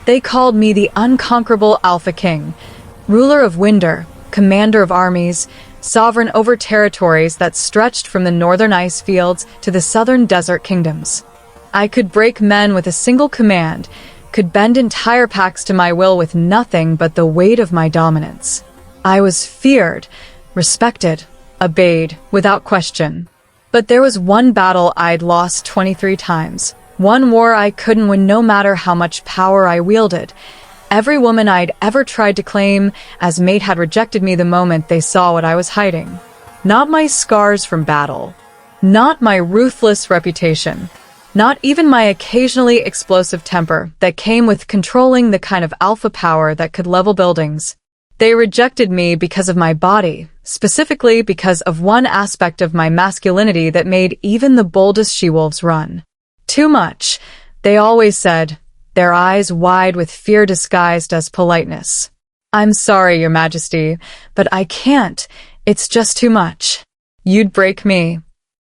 They called me the unconquerable Alpha King, ruler of Winder, commander of armies, sovereign over territories that stretched from the northern ice fields to the southern desert kingdoms. I could break men with a single command, could bend entire packs to my will with nothing but the weight of my dominance. I was feared, respected, obeyed, without question. But there was one battle I'd lost 23 times. One war I couldn't win no matter how much power I wielded. Every woman I'd ever tried to claim as mate had rejected me the moment they saw what I was hiding. Not my scars from battle. Not my ruthless reputation. Not even my occasionally explosive temper that came with controlling the kind of alpha power that could level buildings. They rejected me because of my body, specifically because of one aspect of my masculinity that made even the boldest she-wolves run. Too much, they always said, their eyes wide with fear disguised as politeness. I'm sorry, Your Majesty, but I can't. It's just too much. You'd break me.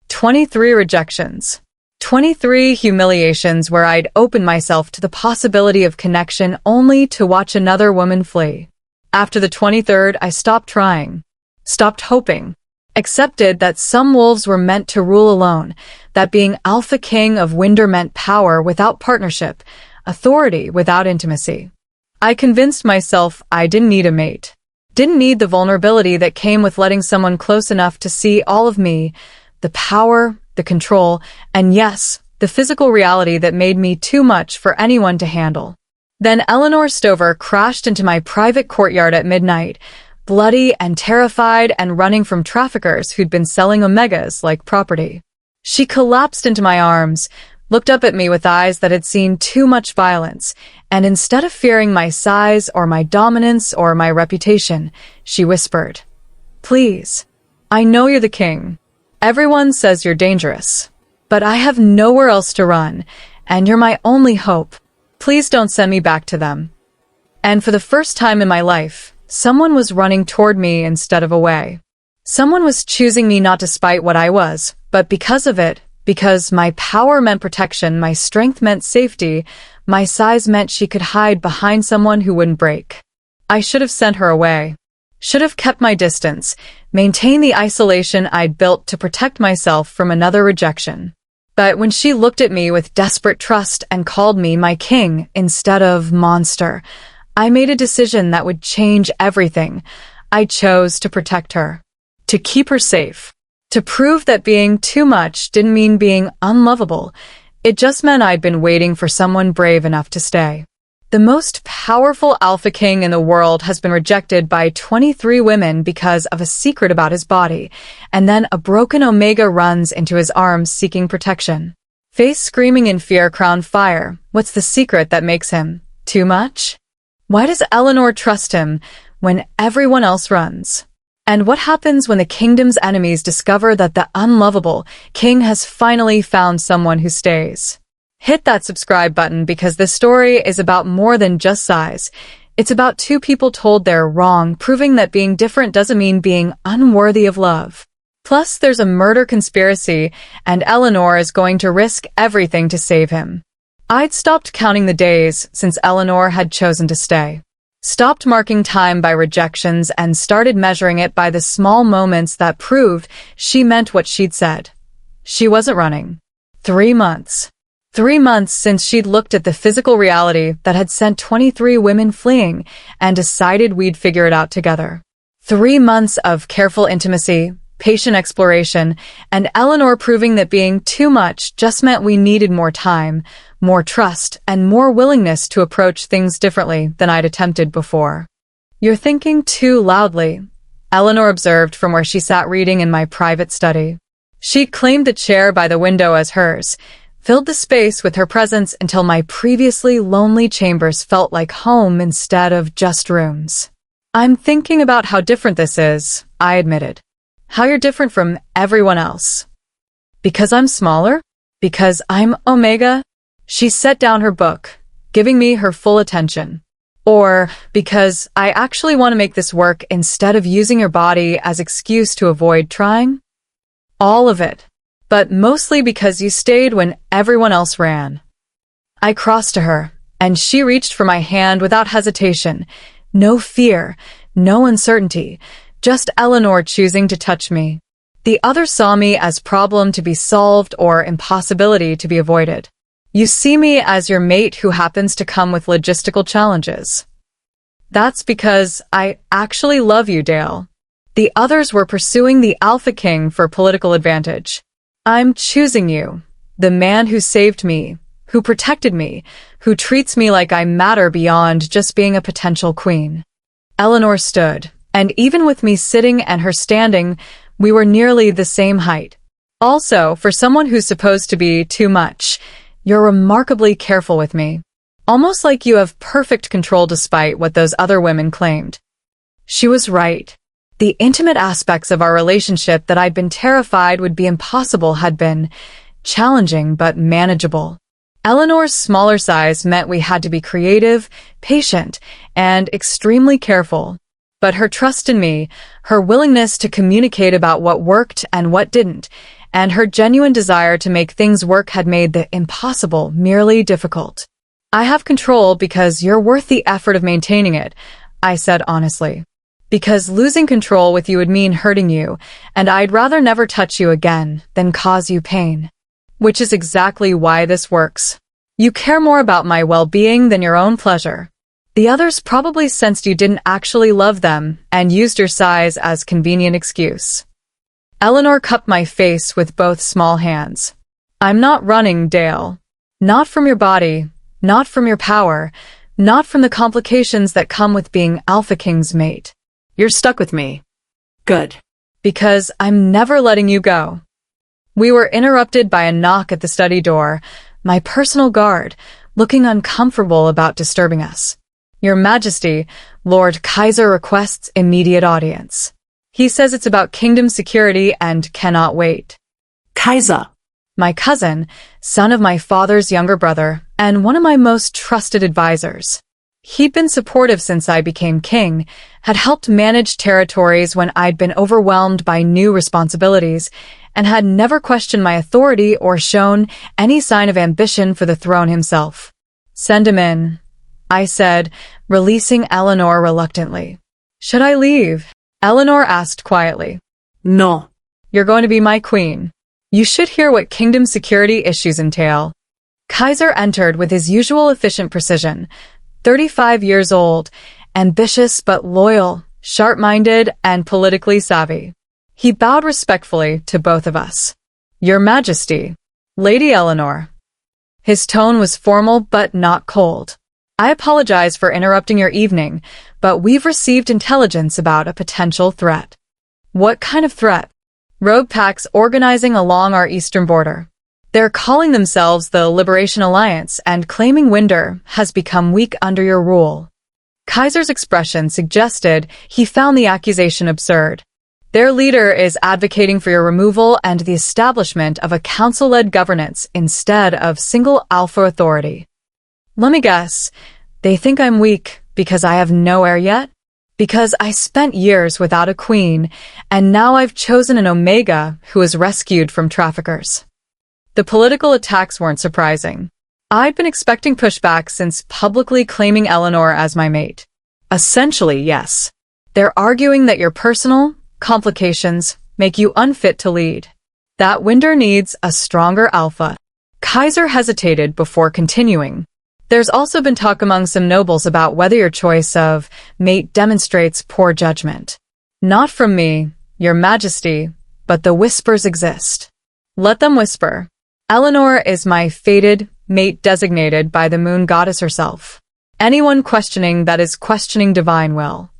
23 rejections. 23 humiliations where I'd open myself to the possibility of connection only to watch another woman flee. After the 23rd, I stopped trying. Stopped hoping. Accepted that some wolves were meant to rule alone, that being Alpha King of Winder meant power without partnership, authority without intimacy. I convinced myself I didn't need a mate. Didn't need the vulnerability that came with letting someone close enough to see all of me, the power, the control, and yes, the physical reality that made me too much for anyone to handle. Then Eleanor Stover crashed into my private courtyard at midnight, bloody and terrified and running from traffickers who'd been selling omegas like property. She collapsed into my arms, looked up at me with eyes that had seen too much violence, and instead of fearing my size or my dominance or my reputation, she whispered, "Please, I know you're the king. Everyone says you're dangerous, but I have nowhere else to run, and you're my only hope. Please don't send me back to them." And for the first time in my life, someone was running toward me instead of away. Someone was choosing me not despite what I was, but because of it, because my power meant protection, my strength meant safety, my size meant she could hide behind someone who wouldn't break. I should have sent her away. Should have kept my distance, maintained the isolation I'd built to protect myself from another rejection. But when she looked at me with desperate trust and called me my king instead of monster, I made a decision that would change everything. I chose to protect her, to keep her safe, to prove that being too much didn't mean being unlovable. It just meant I'd been waiting for someone brave enough to stay. The most powerful Alpha King in the world has been rejected by 23 women because of a secret about his body, and then a broken Omega runs into his arms seeking protection. Face screaming in fear, crown fire. What's the secret that makes him too much? Why does Eleanor trust him when everyone else runs? And what happens when the kingdom's enemies discover that the unlovable king has finally found someone who stays? Hit that subscribe button because this story is about more than just size. It's about two people told they're wrong, proving that being different doesn't mean being unworthy of love. Plus, there's a murder conspiracy, and Eleanor is going to risk everything to save him. I'd stopped counting the days since Eleanor had chosen to stay. Stopped marking time by rejections and started measuring it by the small moments that proved she meant what she'd said. She wasn't running. 3 months. 3 months since she'd looked at the physical reality that had sent 23 women fleeing and decided we'd figure it out together. 3 months of careful intimacy, patient exploration, and Eleanor proving that being too much just meant we needed more time, more trust, and more willingness to approach things differently than I'd attempted before. "You're thinking too loudly," Eleanor observed from where she sat reading in my private study. She claimed the chair by the window as hers, filled the space with her presence until my previously lonely chambers felt like home instead of just rooms. "I'm thinking about how different this is," I admitted. "How you're different from everyone else." "Because I'm smaller? Because I'm Omega?" She set down her book, giving me her full attention. "Or because I actually want to make this work instead of using your body as excuse to avoid trying?" "All of it. But mostly because you stayed when everyone else ran." I crossed to her, and she reached for my hand without hesitation. No fear, no uncertainty, just Eleanor choosing to touch me. The others saw me as problem to be solved or impossibility to be avoided. You see me as your mate who happens to come with logistical challenges. That's because I actually love you, Dale. The others were pursuing the Alpha King for political advantage. I'm choosing you, the man who saved me, who protected me, who treats me like I matter beyond just being a potential queen. Eleanor stood, and even with me sitting and her standing, we were nearly the same height. Also, for someone who's supposed to be too much, you're remarkably careful with me. Almost like you have perfect control despite what those other women claimed. She was right. The intimate aspects of our relationship that I'd been terrified would be impossible had been challenging but manageable. Eleanor's smaller size meant we had to be creative, patient, and extremely careful. But her trust in me, her willingness to communicate about what worked and what didn't, and her genuine desire to make things work had made the impossible merely difficult. I have control because you're worth the effort of maintaining it, I said honestly. Because losing control with you would mean hurting you, and I'd rather never touch you again than cause you pain. Which is exactly why this works. You care more about my well-being than your own pleasure. The others probably sensed you didn't actually love them and used your size as convenient excuse. Eleanor cupped my face with both small hands. I'm not running, Dale. Not from your body, not from your power, not from the complications that come with being Alpha King's mate. You're stuck with me. Good. Because I'm never letting you go. We were interrupted by a knock at the study door, my personal guard, looking uncomfortable about disturbing us. Your Majesty, Lord Kaiser requests immediate audience. He says it's about kingdom security and cannot wait. Kaiser. My cousin, son of my father's younger brother, and one of my most trusted advisors. He'd been supportive since I became king, had helped manage territories when I'd been overwhelmed by new responsibilities, and had never questioned my authority or shown any sign of ambition for the throne himself. Send him in, I said, releasing Eleanor reluctantly. Should I leave? Eleanor asked quietly. No. You're going to be my queen. You should hear what kingdom security issues entail. Kaiser entered with his usual efficient precision, 35 years old, ambitious but loyal, sharp-minded, and politically savvy. He bowed respectfully to both of us. Your Majesty, Lady Eleanor. His tone was formal but not cold. I apologize for interrupting your evening, but we've received intelligence about a potential threat. What kind of threat? Rogue packs organizing along our eastern border. They're calling themselves the Liberation Alliance and claiming Winder has become weak under your rule. Kaiser's expression suggested he found the accusation absurd. Their leader is advocating for your removal and the establishment of a council-led governance instead of single alpha authority. Let me guess, they think I'm weak because I have no heir yet? Because I spent years without a queen, and now I've chosen an Omega who is rescued from traffickers. The political attacks weren't surprising. I'd been expecting pushback since publicly claiming Eleanor as my mate. Essentially, yes. They're arguing that your personal complications make you unfit to lead. That Winder needs a stronger alpha. Kaiser hesitated before continuing. There's also been talk among some nobles about whether your choice of mate demonstrates poor judgment. Not from me, Your Majesty, but the whispers exist. Let them whisper. Eleanor is my fated mate designated by the moon goddess herself. Anyone questioning that is questioning divine will.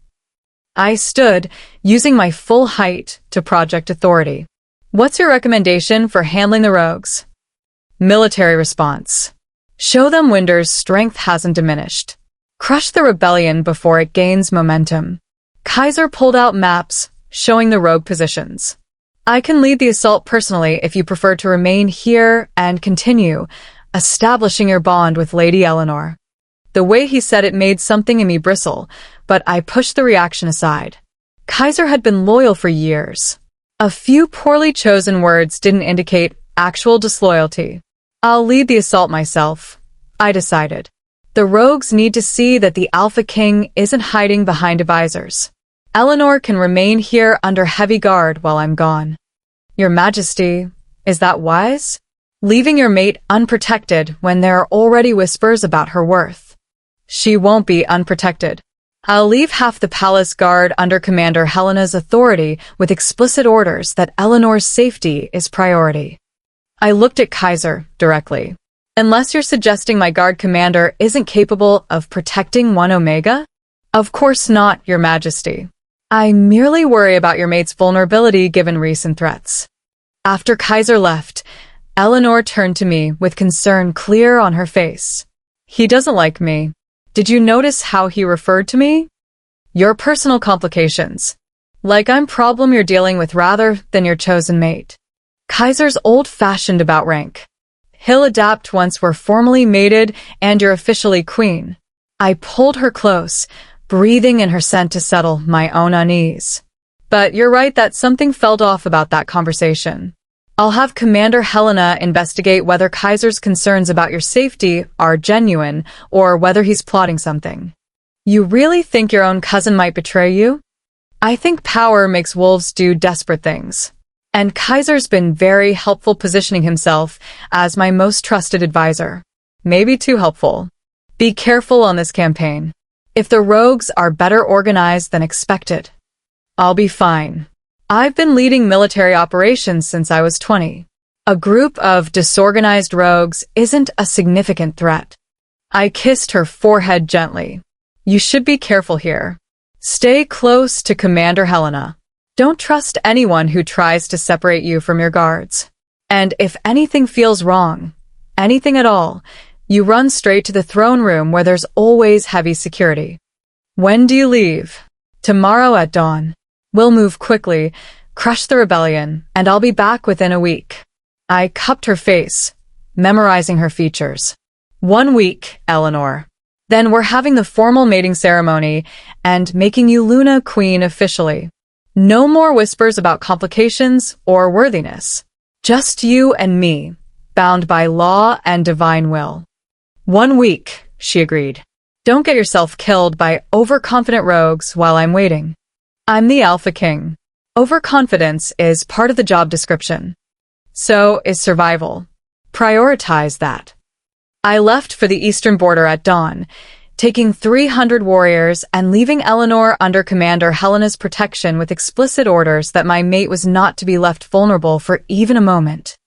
I stood, using my full height to project authority. What's your recommendation for handling the rogues? Military response. Show them Winder's strength hasn't diminished. Crush the rebellion before it gains momentum. Kaiser pulled out maps, showing the rogue positions. I can lead the assault personally if you prefer to remain here and continue establishing your bond with Lady Eleanor. The way he said it made something in me bristle, but I pushed the reaction aside. Kaiser had been loyal for years. A few poorly chosen words didn't indicate actual disloyalty. I'll lead the assault myself, I decided. The rogues need to see that the Alpha King isn't hiding behind advisors. Eleanor can remain here under heavy guard while I'm gone. Your Majesty, is that wise? Leaving your mate unprotected when there are already whispers about her worth. She won't be unprotected. I'll leave half the palace guard under Commander Helena's authority with explicit orders that Eleanor's safety is priority. I looked at Kaiser directly. Unless you're suggesting my guard commander isn't capable of protecting one Omega? Of course not, Your Majesty. I merely worry about your mate's vulnerability given recent threats. After Kaiser left, Eleanor turned to me with concern clear on her face. He doesn't like me. Did you notice how he referred to me? Your personal complications. Like I'm problem you're dealing with rather than your chosen mate. Kaiser's old-fashioned about rank. He'll adapt once we're formally mated and you're officially queen. I pulled her close, breathing in her scent to settle my own unease. But you're right that something felt off about that conversation. I'll have Commander Helena investigate whether Kaiser's concerns about your safety are genuine or whether he's plotting something. You really think your own cousin might betray you? I think power makes wolves do desperate things. And Kaiser's been very helpful positioning himself as my most trusted advisor. Maybe too helpful. Be careful on this campaign. If the rogues are better organized than expected, I'll be fine. I've been leading military operations since I was 20. A group of disorganized rogues isn't a significant threat. I kissed her forehead gently. You should be careful here. Stay close to Commander Helena. Don't trust anyone who tries to separate you from your guards. And if anything feels wrong, anything at all, you run straight to the throne room where there's always heavy security. When do you leave? Tomorrow at dawn. We'll move quickly, crush the rebellion, and I'll be back within a week. I cupped her face, memorizing her features. 1 week, Eleanor. Then we're having the formal mating ceremony and making you Luna Queen officially. No more whispers about complications or worthiness. Just you and me, bound by law and divine will. 1 week, she agreed. Don't get yourself killed by overconfident rogues while I'm waiting. I'm the Alpha King. Overconfidence is part of the job description. So is survival. Prioritize that. I left for the eastern border at dawn, taking 300 warriors and leaving Eleanor under Commander Helena's protection with explicit orders that my mate was not to be left vulnerable for even a moment.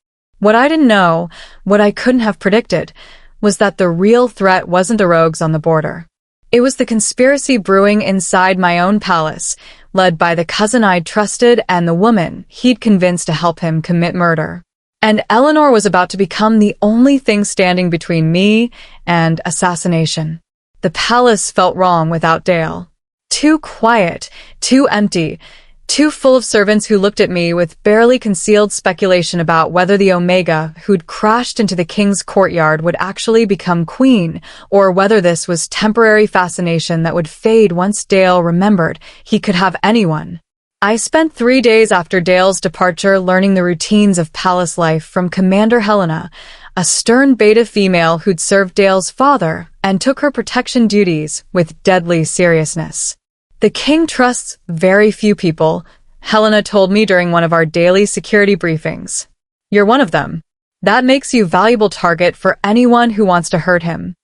What I didn't know, what I couldn't have predicted, was that the real threat wasn't the rogues on the border. It was the conspiracy brewing inside my own palace, led by the cousin I'd trusted and the woman he'd convinced to help him commit murder. And Eleanor was about to become the only thing standing between me and assassination. The palace felt wrong without Dale. Too quiet, too empty, too full of servants who looked at me with barely concealed speculation about whether the Omega who'd crashed into the king's courtyard would actually become queen, or whether this was temporary fascination that would fade once Dale remembered he could have anyone. I spent 3 days after Dale's departure learning the routines of palace life from Commander Helena, a stern beta female who'd served Dale's father and took her protection duties with deadly seriousness. The king trusts very few people, Helena told me during one of our daily security briefings. You're one of them. That makes you a valuable target for anyone who wants to hurt him.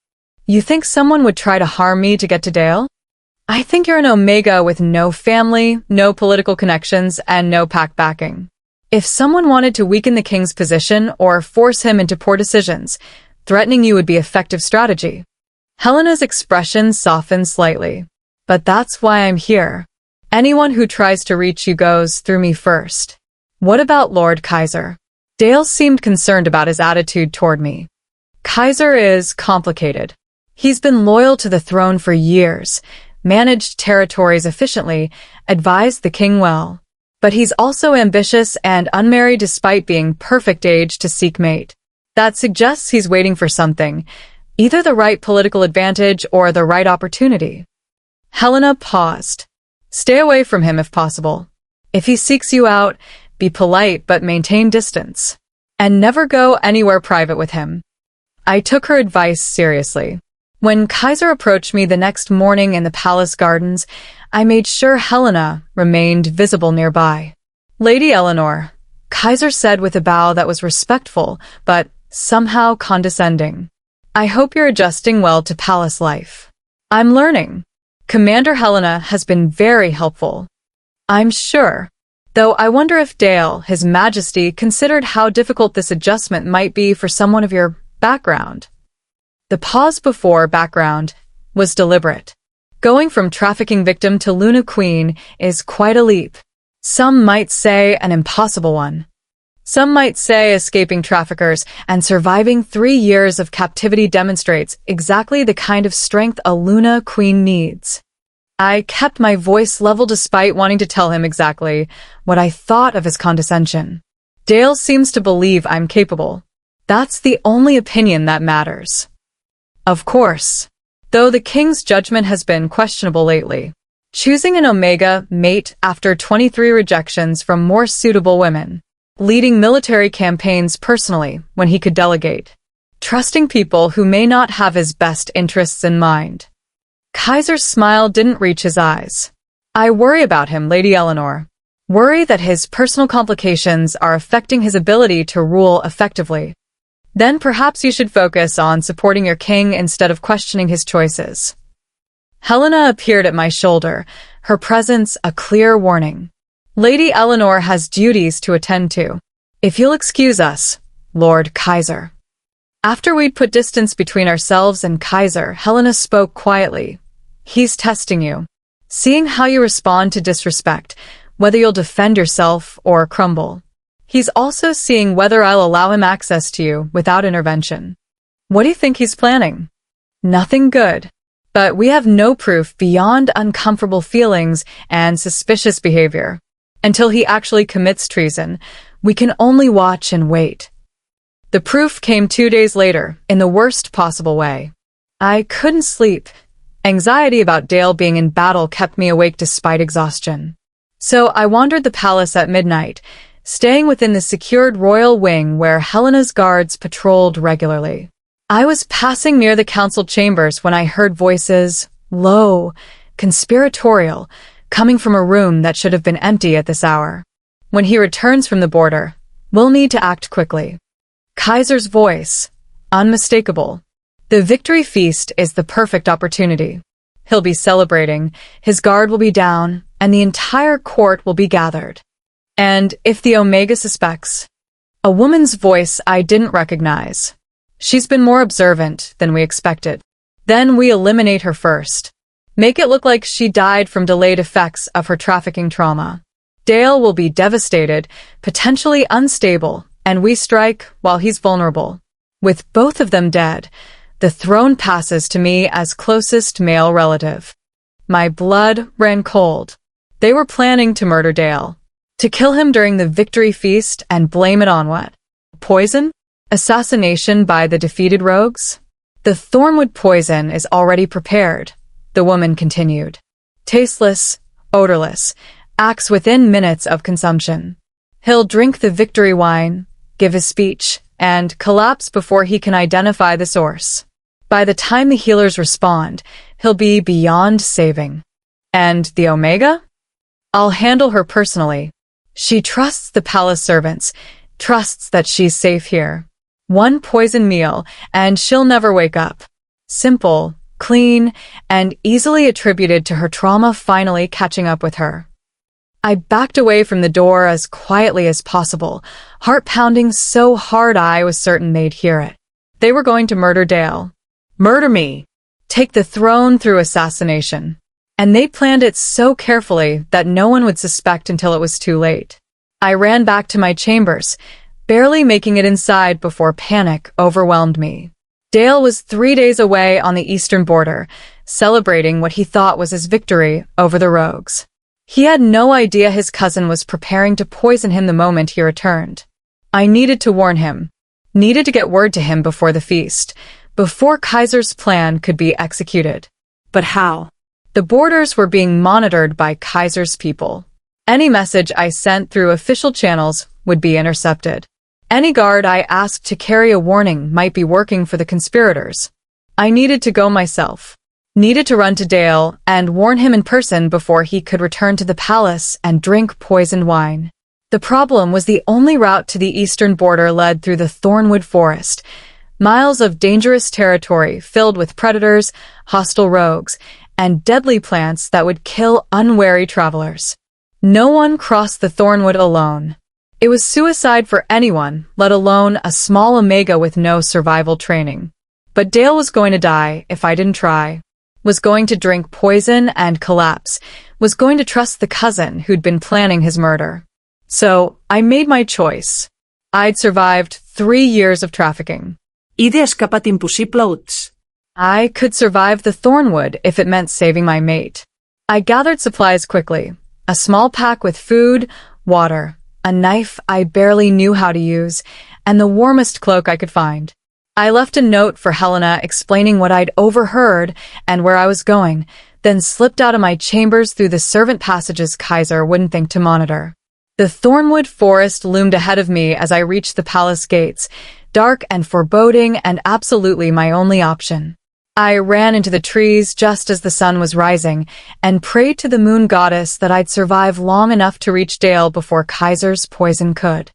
You think someone would try to harm me to get to Dale? I think you're an Omega with no family, no political connections, and no pack backing. If someone wanted to weaken the king's position or force him into poor decisions, threatening you would be effective strategy. Helena's expression softened slightly. But that's why I'm here. Anyone who tries to reach you goes through me first. What about Lord Kaiser? Dale seemed concerned about his attitude toward me. Kaiser is complicated. He's been loyal to the throne for years, managed territories efficiently, advised the king well. But he's also ambitious and unmarried despite being perfect age to seek mate. That suggests he's waiting for something, either the right political advantage or the right opportunity. Helena paused. Stay away from him if possible. If he seeks you out, be polite but maintain distance. And never go anywhere private with him. I took her advice seriously. When Kaiser approached me the next morning in the palace gardens, I made sure Helena remained visible nearby. Lady Eleanor, Kaiser said with a bow that was respectful, but somehow condescending. I hope you're adjusting well to palace life. I'm learning. Commander Helena has been very helpful. I'm sure. Though I wonder if Dale, His Majesty, considered how difficult this adjustment might be for someone of your background. The pause before background was deliberate. Going from trafficking victim to Luna Queen is quite a leap. Some might say an impossible one. Some might say escaping traffickers and surviving 3 years of captivity demonstrates exactly the kind of strength a Luna Queen needs. I kept my voice level despite wanting to tell him exactly what I thought of his condescension. Dale seems to believe I'm capable. That's the only opinion that matters. Of course. Though the king's judgment has been questionable lately. Choosing an Omega mate after 23 rejections from more suitable women. Leading military campaigns personally when he could delegate. Trusting people who may not have his best interests in mind. Kaiser's smile didn't reach his eyes. I worry about him, Lady Eleanor. Worry that his personal complications are affecting his ability to rule effectively. Then perhaps you should focus on supporting your king instead of questioning his choices. Helena appeared at my shoulder, her presence a clear warning. Lady Eleanor has duties to attend to. If you'll excuse us, Lord Kaiser. After we'd put distance between ourselves and Kaiser, Helena spoke quietly. He's testing you. Seeing how you respond to disrespect, whether you'll defend yourself or crumble. He's also seeing whether I'll allow him access to you without intervention. What do you think he's planning? Nothing good. But we have no proof beyond uncomfortable feelings and suspicious behavior. Until he actually commits treason, we can only watch and wait. The proof came 2 days later, in the worst possible way. I couldn't sleep. Anxiety about Dale being in battle kept me awake despite exhaustion. So I wandered the palace at midnight, staying within the secured royal wing where Helena's guards patrolled regularly. I was passing near the council chambers when I heard voices, low, conspiratorial, coming from a room that should have been empty at this hour. When he returns from the border, we'll need to act quickly. Kaiser's voice, unmistakable. The victory feast is the perfect opportunity. He'll be celebrating, his guard will be down, and the entire court will be gathered. And if the Omega suspects, a woman's voice I didn't recognize. She's been more observant than we expected. Then we eliminate her first. Make it look like she died from delayed effects of her trafficking trauma. Dale will be devastated, potentially unstable, and we strike while he's vulnerable. With both of them dead, the throne passes to me as closest male relative. My blood ran cold. They were planning to murder Dale. To kill him during the victory feast and blame it on what? Poison? Assassination by the defeated rogues? The thornwood poison is already prepared, the woman continued. Tasteless, odorless, acts within minutes of consumption. He'll drink the victory wine, give his speech, and collapse before he can identify the source. By the time the healers respond, he'll be beyond saving. And the Omega? I'll handle her personally. She trusts the palace servants, trusts that she's safe here. One poison meal, and she'll never wake up. Simple, clean, and easily attributed to her trauma finally catching up with her. I backed away from the door as quietly as possible, heart pounding so hard I was certain they'd hear it. They were going to murder Dale. Murder me. Take the throne through assassination. And they planned it so carefully that no one would suspect until it was too late. I ran back to my chambers, barely making it inside before panic overwhelmed me. Dale was 3 days away on the eastern border, celebrating what he thought was his victory over the rogues. He had no idea his cousin was preparing to poison him the moment he returned. I needed to warn him. Needed to get word to him before the feast, before Kaiser's plan could be executed. But how? The borders were being monitored by Kaiser's people. Any message I sent through official channels would be intercepted. Any guard I asked to carry a warning might be working for the conspirators. I needed to go myself. Needed to run to Dale and warn him in person before he could return to the palace and drink poisoned wine. The problem was the only route to the eastern border led through the Thornwood Forest, miles of dangerous territory filled with predators, hostile rogues, and deadly plants that would kill unwary travelers. No one crossed the Thornwood alone. It was suicide for anyone, let alone a small Omega with no survival training. But Dale was going to die if I didn't try. Was going to drink poison and collapse, was going to trust the cousin who'd been planning his murder. So, I made my choice. I'd survived 3 years of trafficking. Idea escapat impossible uts. I could survive the Thornwood if it meant saving my mate. I gathered supplies quickly. A small pack with food, water, a knife I barely knew how to use, and the warmest cloak I could find. I left a note for Helena explaining what I'd overheard and where I was going, then slipped out of my chambers through the servant passages Kaiser wouldn't think to monitor. The Thornwood Forest loomed ahead of me as I reached the palace gates, dark and foreboding and absolutely my only option. I ran into the trees just as the sun was rising and prayed to the moon goddess that I'd survive long enough to reach Dale before Kaiser's poison could.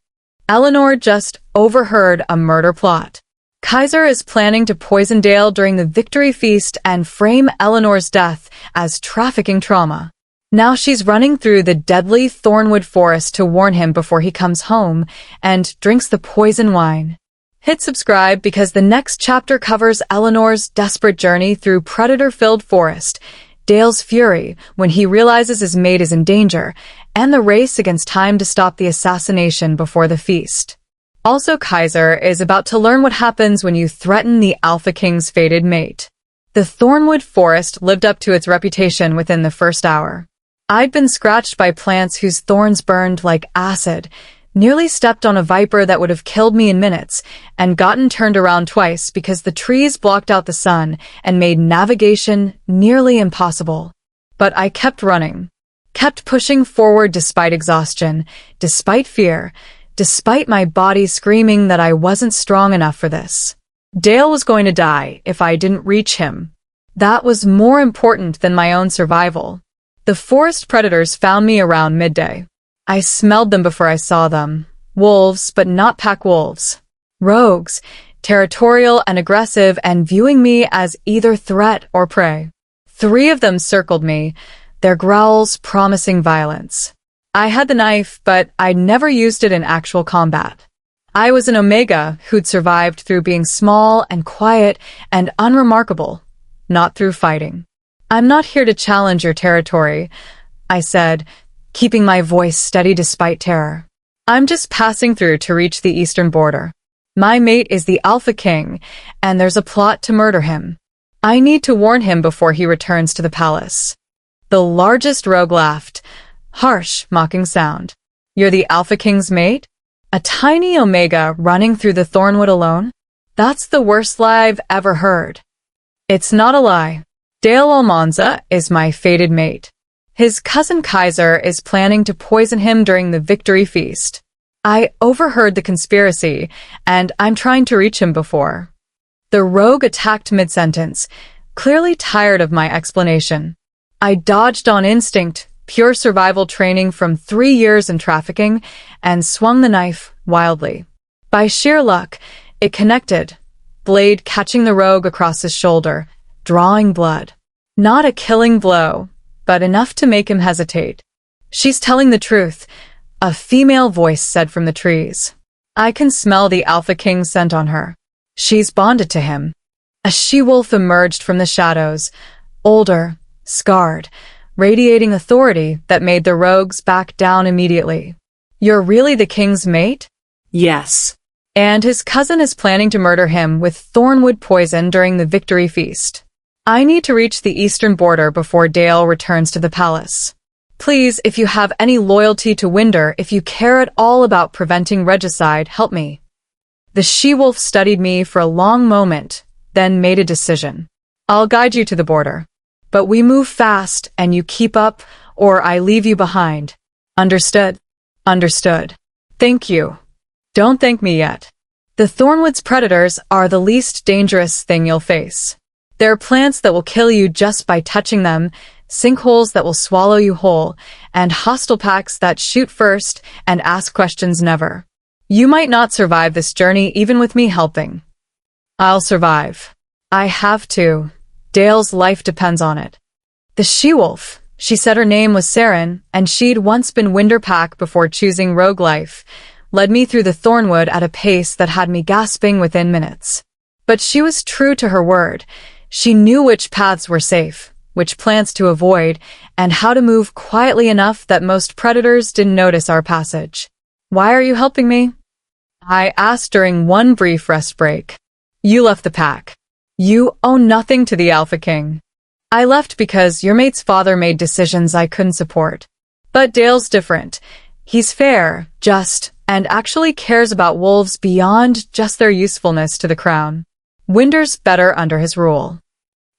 Eleanor just overheard a murder plot. Kaiser is planning to poison Dale during the victory feast and frame Eleanor's death as trafficking trauma. Now she's running through the deadly Thornwood Forest to warn him before he comes home and drinks the poison wine. Hit subscribe because the next chapter covers Eleanor's desperate journey through predator-filled forest, Dale's fury when he realizes his mate is in danger, and the race against time to stop the assassination before the feast. Also, Kaiser is about to learn what happens when you threaten the Alpha King's fated mate. The Thornwood Forest lived up to its reputation within the first hour. I'd been scratched by plants whose thorns burned like acid, nearly stepped on a viper that would have killed me in minutes, and gotten turned around twice because the trees blocked out the sun and made navigation nearly impossible. But I kept running, kept pushing forward despite exhaustion, despite fear, despite my body screaming that I wasn't strong enough for this. Dale was going to die if I didn't reach him. That was more important than my own survival. The forest predators found me around midday. I smelled them before I saw them. Wolves, but not pack wolves. Rogues, territorial and aggressive and viewing me as either threat or prey. 3 of them circled me, their growls promising violence. I had the knife, but I'd never used it in actual combat. I was an Omega who'd survived through being small and quiet and unremarkable, not through fighting. I'm not here to challenge your territory, I said, keeping my voice steady despite terror. I'm just passing through to reach the eastern border. My mate is the Alpha King, and there's a plot to murder him. I need to warn him before he returns to the palace. The largest rogue laughed. Harsh, mocking sound. You're the Alpha King's mate? A tiny Omega running through the Thornwood alone? That's the worst lie I've ever heard. It's not a lie. Dale Almanza is my fated mate. His cousin Kaiser is planning to poison him during the victory feast. I overheard the conspiracy, and I'm trying to reach him before. The rogue attacked mid-sentence, clearly tired of my explanation. I dodged on instinct, pure survival training from 3 years in trafficking, and swung the knife wildly. By sheer luck, it connected, blade catching the rogue across his shoulder, drawing blood. Not a killing blow, but enough to make him hesitate. She's telling the truth, a female voice said from the trees. I can smell the Alpha King's scent on her. She's bonded to him. A she-wolf emerged from the shadows, older, scarred, radiating authority that made the rogues back down immediately. You're really the king's mate? Yes. And his cousin is planning to murder him with thornwood poison during the victory feast. I need to reach the eastern border before Dale returns to the palace. Please, if you have any loyalty to Winder, if you care at all about preventing regicide, help me. The she-wolf studied me for a long moment, then made a decision. I'll guide you to the border. But we move fast, and you keep up, or I leave you behind. Understood? Understood. Thank you. Don't thank me yet. The Thornwood's predators are the least dangerous thing you'll face. There are plants that will kill you just by touching them, sinkholes that will swallow you whole, and hostile packs that shoot first and ask questions never. You might not survive this journey even with me helping. I'll survive. I have to. Dale's life depends on it. The she-wolf. She said her name was Saren, and she'd once been Winderpack before choosing rogue life, led me through the thornwood at a pace that had me gasping within minutes. But she was true to her word. She knew which paths were safe, which plants to avoid, and how to move quietly enough that most predators didn't notice our passage. Why are you helping me? I asked during one brief rest break. You left the pack. You owe nothing to the Alpha King. I left because your mate's father made decisions I couldn't support. But Dale's different. He's fair, just, and actually cares about wolves beyond just their usefulness to the crown. Winder's better under his rule.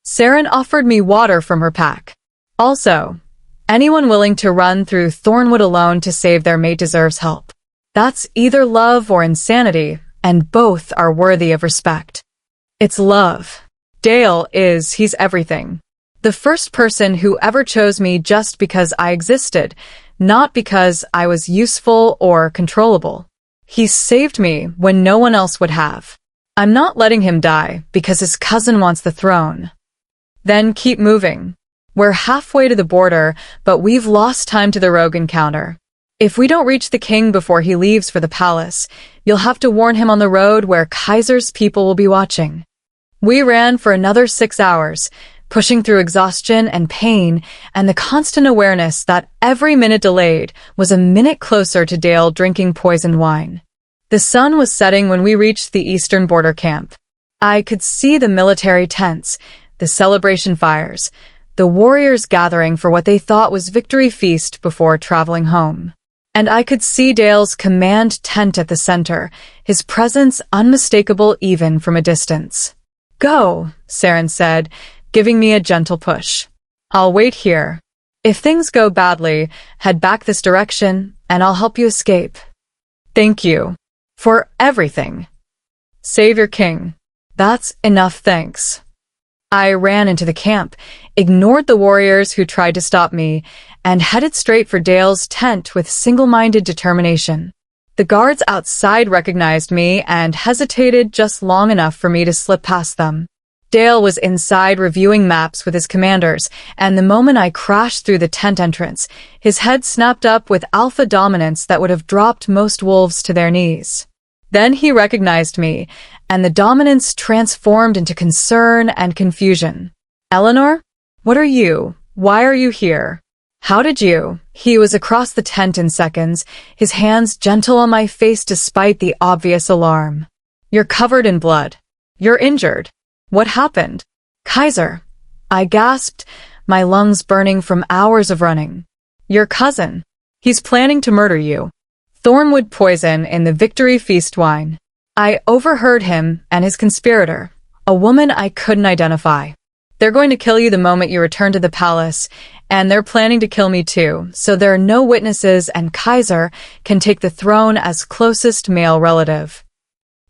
Saren offered me water from her pack. Also, anyone willing to run through Thornwood alone to save their mate deserves help. That's either love or insanity, and both are worthy of respect. It's love. He's everything. The first person who ever chose me just because I existed, not because I was useful or controllable. He saved me when no one else would have. I'm not letting him die because his cousin wants the throne. Then keep moving. We're halfway to the border, but we've lost time to the rogue encounter. If we don't reach the king before he leaves for the palace, you'll have to warn him on the road where Kaiser's people will be watching. We ran for another 6 hours, pushing through exhaustion and pain and the constant awareness that every minute delayed was a minute closer to Dale drinking poisoned wine. The sun was setting when we reached the eastern border camp. I could see the military tents, the celebration fires, the warriors gathering for what they thought was victory feast before traveling home. And I could see Dale's command tent at the center, his presence unmistakable even from a distance. Go, Saren said, giving me a gentle push. I'll wait here. If things go badly, head back this direction, and I'll help you escape. Thank you. For everything. Savior King. That's enough thanks. I ran into the camp, ignored the warriors who tried to stop me, and headed straight for Dale's tent with single-minded determination. The guards outside recognized me and hesitated just long enough for me to slip past them. Dale was inside reviewing maps with his commanders, and the moment I crashed through the tent entrance, his head snapped up with alpha dominance that would have dropped most wolves to their knees. Then he recognized me, and the dominance transformed into concern and confusion. Eleanor? What are you? Why are you here? How did you? He was across the tent in seconds, his hands gentle on my face despite the obvious alarm. You're covered in blood. You're injured. What happened? Kaiser. I gasped, my lungs burning from hours of running. Your cousin. He's planning to murder you. Thornwood poison in the victory feast wine. I overheard him and his conspirator, a woman I couldn't identify. They're going to kill you the moment you return to the palace, and they're planning to kill me too, so there are no witnesses and Kaiser can take the throne as closest male relative.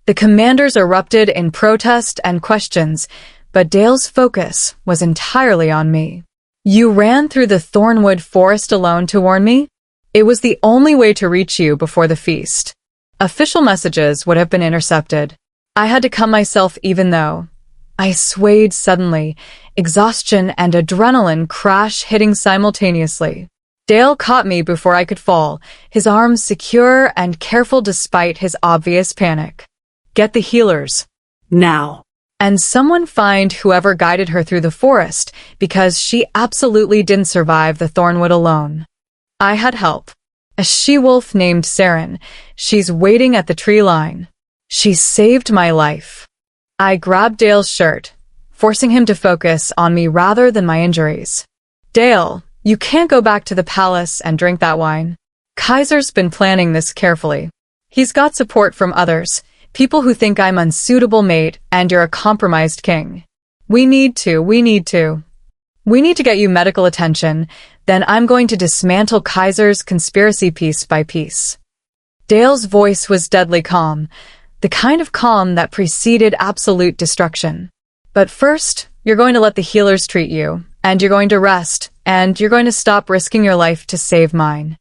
The commanders erupted in protest and questions, but Dale's focus was entirely on me. You ran through the Thornwood forest alone to warn me? It was the only way to reach you before the feast. Official messages would have been intercepted. I had to come myself even though. I swayed suddenly, exhaustion and adrenaline crash hitting simultaneously. Dale caught me before I could fall, his arms secure and careful despite his obvious panic. Get the healers. Now. And someone find whoever guided her through the forest, because she absolutely didn't survive the Thornwood alone. I had help. A she-wolf named Saren. She's waiting at the tree line. She saved my life. I grabbed Dale's shirt, forcing him to focus on me rather than my injuries. Dale, you can't go back to the palace and drink that wine. Kaiser's been planning this carefully. He's got support from others, people who think I'm unsuitable mate and you're a compromised king. We need to get you medical attention, then I'm going to dismantle Kaiser's conspiracy piece by piece. Dale's voice was deadly calm, the kind of calm that preceded absolute destruction. But first, You're going to let the healers treat you, and you're going to rest, and you're going to stop risking your life to save mine.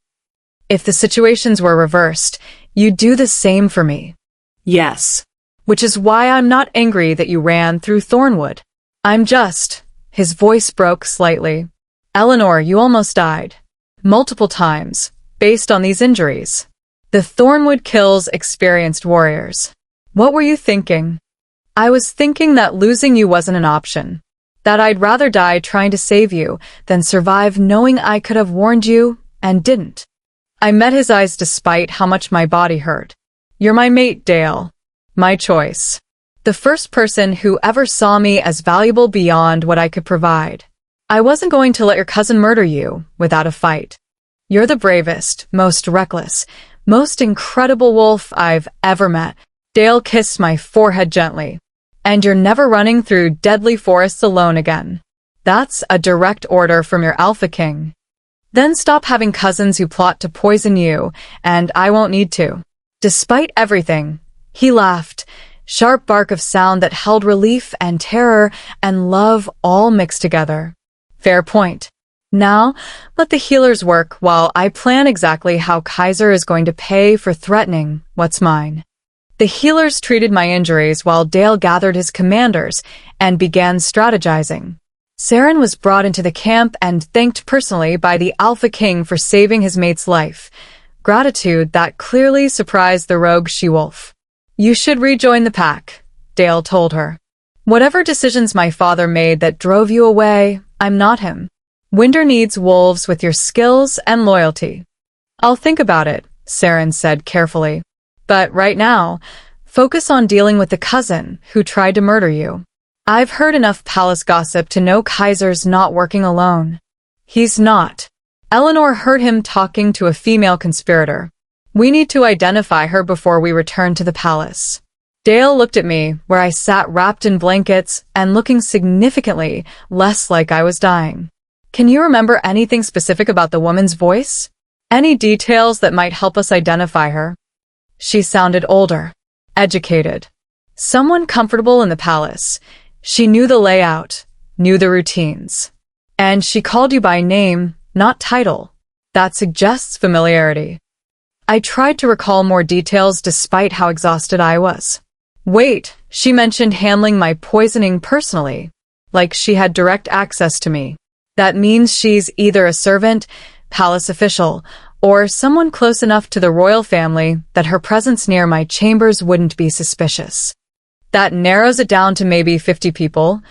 If the situations were reversed, you'd do the same for me. Yes. Which is why I'm not angry that you ran through Thornwood. I'm just— His voice broke slightly. Eleanor, you almost died. Multiple times, based on these injuries. The Thornwood kills experienced warriors. What were you thinking? I was thinking that losing you wasn't an option. That I'd rather die trying to save you than survive knowing I could have warned you and didn't. I met his eyes despite how much my body hurt. You're my mate, Dale. My choice. The first person who ever saw me as valuable beyond what I could provide. I wasn't going to let your cousin murder you without a fight. You're the bravest, most reckless, most incredible wolf I've ever met. Dale kissed my forehead gently. And you're never running through deadly forests alone again. That's a direct order from your Alpha King. Then stop having cousins who plot to poison you, and I won't need to. Despite everything, he laughed, sharp bark of sound that held relief and terror and love all mixed together. Fair point. Now, let the healers work while I plan exactly how Kaiser is going to pay for threatening what's mine. The healers treated my injuries while Dale gathered his commanders and began strategizing. Saren was brought into the camp and thanked personally by the Alpha King for saving his mate's life. Gratitude that clearly surprised the rogue she-wolf. You should rejoin the pack, Dale told her. Whatever decisions my father made that drove you away, I'm not him. Winder needs wolves with your skills and loyalty. I'll think about it, Saren said carefully. But right now, focus on dealing with the cousin who tried to murder you. I've heard enough palace gossip to know Kaiser's not working alone. He's not. Eleanor heard him talking to a female conspirator. We need to identify her before we return to the palace. Dale looked at me, where I sat wrapped in blankets and looking significantly less like I was dying. Can you remember anything specific about the woman's voice? Any details that might help us identify her? She sounded older, educated. Someone comfortable in the palace. She knew the layout, knew the routines. And she called you by name, not title. That suggests familiarity. I tried to recall more details despite how exhausted I was. Wait, she mentioned handling my poisoning personally, like she had direct access to me. That means she's either a servant, palace official, or someone close enough to the royal family that her presence near my chambers wouldn't be suspicious. That narrows it down to maybe 50 people,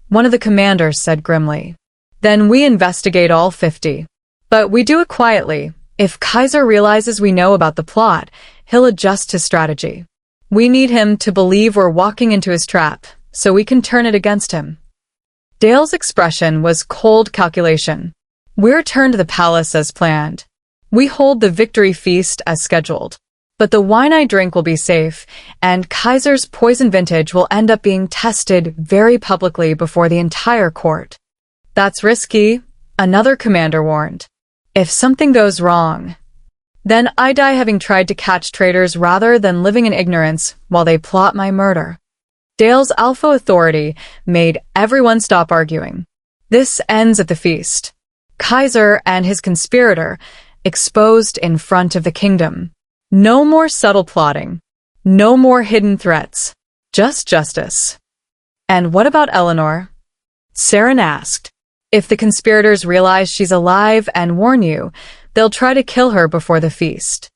one of the commanders said grimly. Then we investigate all 50. But we do it quietly. If Kaiser realizes we know about the plot, he'll adjust his strategy. We need him to believe we're walking into his trap, so we can turn it against him. Dale's expression was cold calculation. We return to the palace as planned. We hold the victory feast as scheduled. But the wine I drink will be safe, and Kaiser's poison vintage will end up being tested very publicly before the entire court. That's risky, another commander warned. If something goes wrong, then I die having tried to catch traitors rather than living in ignorance while they plot my murder. Dale's alpha authority made everyone stop arguing. This ends at the feast. Kaiser and his conspirator exposed in front of the kingdom. No more subtle plotting. No more hidden threats. Just justice. And what about Eleanor? Saren asked. If the conspirators realize she's alive and warn you, they'll try to kill her before the feast.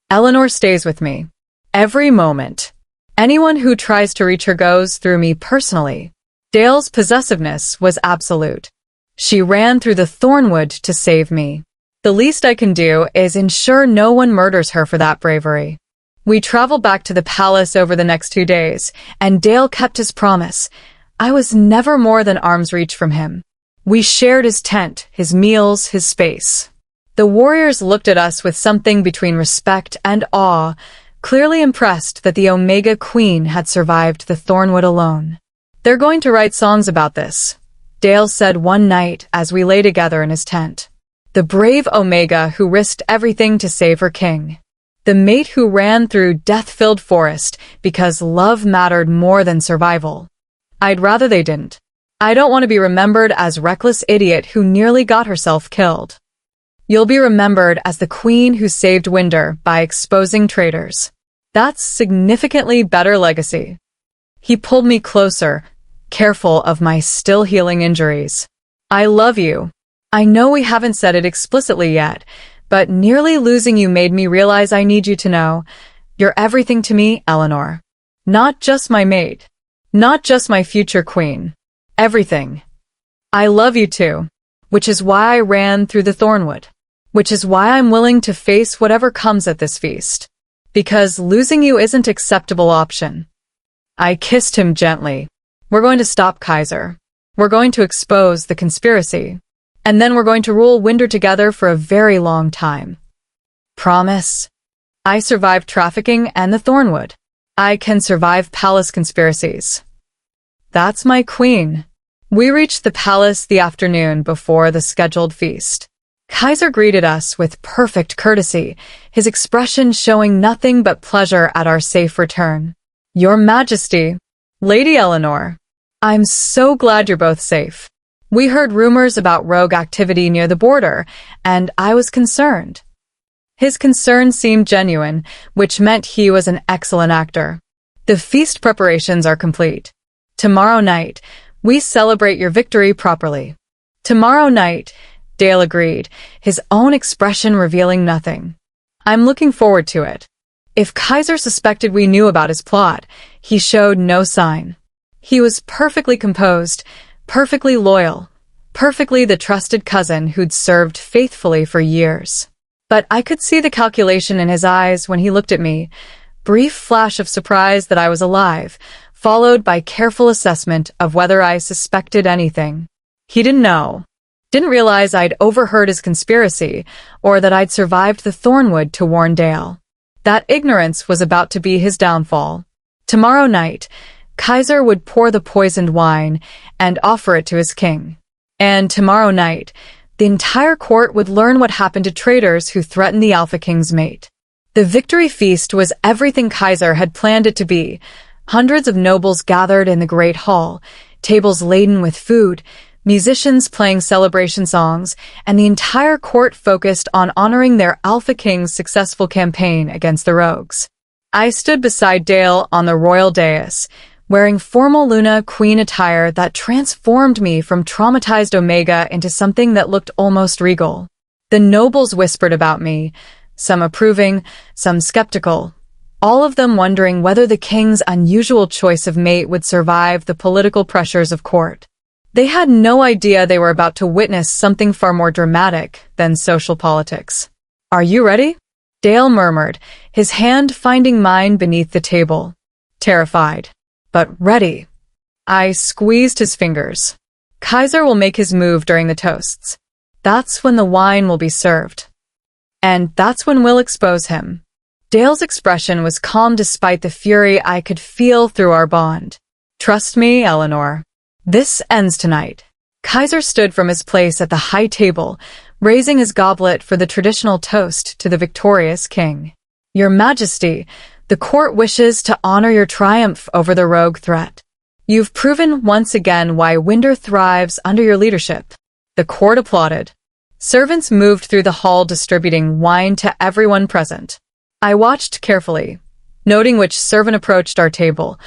Eleanor stays with me. Every moment. Anyone who tries to reach her goes through me personally. Dale's possessiveness was absolute. She ran through the thornwood to save me. The least I can do is ensure no one murders her for that bravery. We traveled back to the palace over the next 2 days, and Dale kept his promise. I was never more than arm's reach from him. We shared his tent, his meals, his space. The warriors looked at us with something between respect and awe, clearly impressed that the Omega Queen had survived the Thornwood alone. They're going to write songs about this, Dale said one night as we lay together in his tent. The brave Omega who risked everything to save her king. The mate who ran through death-filled forest because love mattered more than survival. I'd rather they didn't. I don't want to be remembered as reckless idiot who nearly got herself killed. You'll be remembered as the queen who saved Winder by exposing traitors. That's significantly better legacy. He pulled me closer, careful of my still healing injuries. I love you. I know we haven't said it explicitly yet, but nearly losing you made me realize I need you to know. You're everything to me, Eleanor. Not just my mate. Not just my future queen. Everything. I love you too, which is why I ran through the thornwood. Which is why I'm willing to face whatever comes at this feast. Because losing you isn't an acceptable option. I kissed him gently. We're going to stop Kaiser. We're going to expose the conspiracy. And then we're going to rule Winder together for a very long time. Promise? I survived trafficking and the thornwood. I can survive palace conspiracies. That's my queen. We reached the palace the afternoon before the scheduled feast. Kaiser greeted us with perfect courtesy, his expression showing nothing but pleasure at our safe return. Your Majesty, Lady Eleanor, I'm so glad you're both safe. We heard rumors about rogue activity near the border, and I was concerned. His concern seemed genuine, which meant he was an excellent actor. The feast preparations are complete. Tomorrow night, we celebrate your victory properly. Tomorrow night, Dale agreed, his own expression revealing nothing. I'm looking forward to it. If Kaiser suspected we knew about his plot, he showed no sign. He was perfectly composed, perfectly loyal, perfectly the trusted cousin who'd served faithfully for years. But I could see the calculation in his eyes when he looked at me, brief flash of surprise that I was alive, followed by careful assessment of whether I suspected anything. He didn't know. Didn't realize I'd overheard his conspiracy, or that I'd survived the thornwood to warn Dale. That ignorance was about to be his downfall. Tomorrow night, Kaiser would pour the poisoned wine and offer it to his king. And tomorrow night, the entire court would learn what happened to traitors who threatened the Alpha King's mate. The victory feast was everything Kaiser had planned it to be. Hundreds of nobles gathered in the great hall, tables laden with food, musicians playing celebration songs, and the entire court focused on honoring their Alpha King's successful campaign against the rogues. I stood beside Dale on the royal dais, wearing formal Luna Queen attire that transformed me from traumatized Omega into something that looked almost regal. The nobles whispered about me, some approving, some skeptical, all of them wondering whether the king's unusual choice of mate would survive the political pressures of court. They had no idea they were about to witness something far more dramatic than social politics. Are you ready? Dale murmured, his hand finding mine beneath the table. Terrified, but ready. I squeezed his fingers. Kaiser will make his move during the toasts. That's when the wine will be served. And that's when we'll expose him. Dale's expression was calm despite the fury I could feel through our bond. Trust me, Eleanor. This ends tonight. Kaiser stood from his place at the high table, raising his goblet for the traditional toast to the victorious king. Your Majesty, the court wishes to honor your triumph over the rogue threat. You've proven once again why Winder thrives under your leadership. The court applauded. Servants moved through the hall distributing wine to everyone present. I watched carefully, noting which servant approached our table.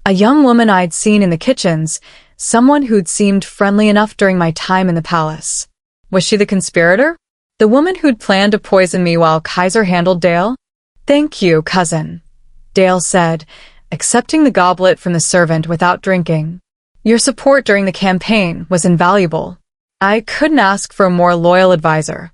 A young woman I'd seen in the kitchens, someone who'd seemed friendly enough during my time in the palace. Was she the conspirator? The woman who'd planned to poison me while Kaiser handled Dale? Thank you, cousin, Dale said, accepting the goblet from the servant without drinking. Your support during the campaign was invaluable. I couldn't ask for a more loyal advisor.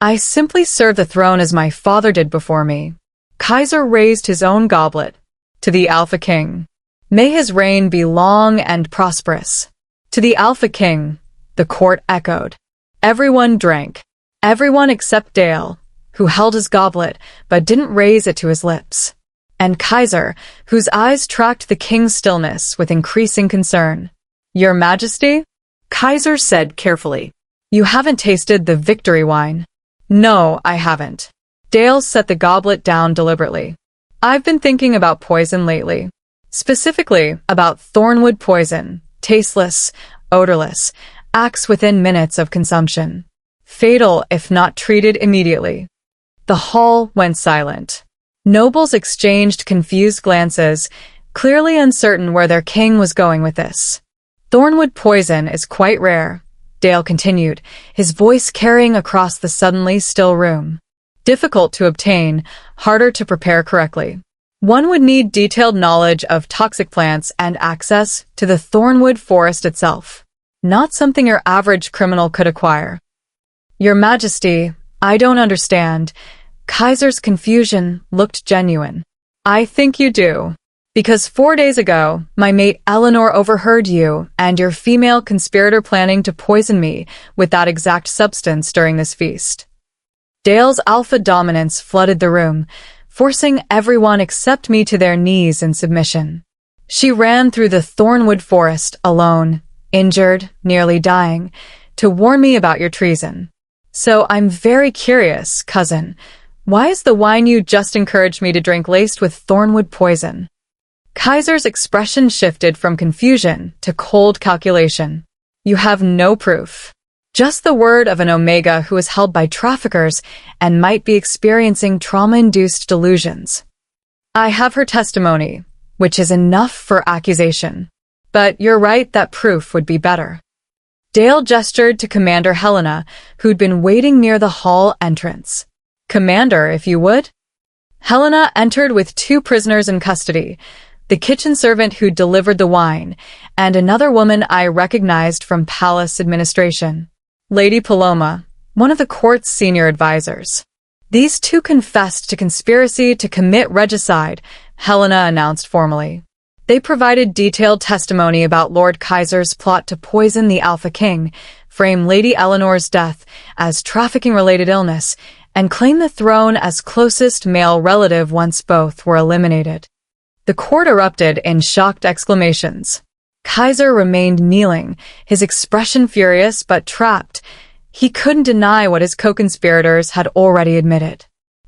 I simply served the throne as my father did before me. Kaiser raised his own goblet. To the Alpha King. May his reign be long and prosperous. To the Alpha King, the court echoed. Everyone drank. Everyone except Dale, who held his goblet but didn't raise it to his lips. And Kaiser, whose eyes tracked the king's stillness with increasing concern. Your Majesty? Kaiser said carefully. You haven't tasted the victory wine. No, I haven't. Dale set the goblet down deliberately. I've been thinking about poison lately. Specifically, about thornwood poison, tasteless, odorless, acts within minutes of consumption. Fatal if not treated immediately. The hall went silent. Nobles exchanged confused glances, clearly uncertain where their king was going with this. Thornwood poison is quite rare, Dale continued, his voice carrying across the suddenly still room. Difficult to obtain, harder to prepare correctly. One would need detailed knowledge of toxic plants and access to the Thornwood forest itself. Not something your average criminal could acquire. Your Majesty, I don't understand. Kaiser's confusion looked genuine. I think you do. Because 4 days ago, my mate Eleanor overheard you and your female conspirator planning to poison me with that exact substance during this feast. Dale's alpha dominance flooded the room, forcing everyone except me to their knees in submission. She ran through the Thornwood forest alone, injured, nearly dying, to warn me about your treason. So I'm very curious, cousin, why is the wine you just encouraged me to drink laced with Thornwood poison? Kaiser's expression shifted from confusion to cold calculation. You have no proof. Just the word of an Omega who is held by traffickers and might be experiencing trauma-induced delusions. I have her testimony, which is enough for accusation. But you're right that proof would be better. Dale gestured to Commander Helena, who'd been waiting near the hall entrance. Commander, if you would. Helena entered with 2 prisoners in custody, the kitchen servant who delivered the wine, and another woman I recognized from palace administration. Lady Paloma, one of the court's senior advisors. These 2 confessed to conspiracy to commit regicide, Helena announced formally. They provided detailed testimony about Lord Kaiser's plot to poison the Alpha King, frame Lady Eleanor's death as trafficking-related illness, and claim the throne as closest male relative once both were eliminated. The court erupted in shocked exclamations. Kaiser remained kneeling, his expression furious but trapped. He couldn't deny what his co-conspirators had already admitted.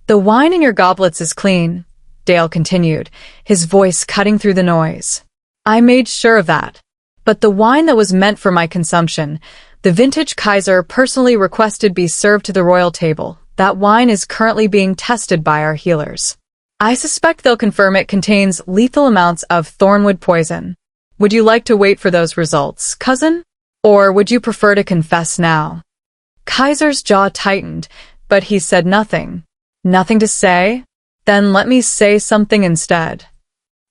The wine in your goblets is clean, Dale continued, his voice cutting through the noise. I made sure of that. But the wine that was meant for my consumption, the vintage Kaiser personally requested be served to the royal table. That wine is currently being tested by our healers. I suspect they'll confirm it contains lethal amounts of Thornwood poison. Would you like to wait for those results, cousin? Or would you prefer to confess now? Kaiser's jaw tightened, but he said nothing. Nothing to say? Then let me say something instead.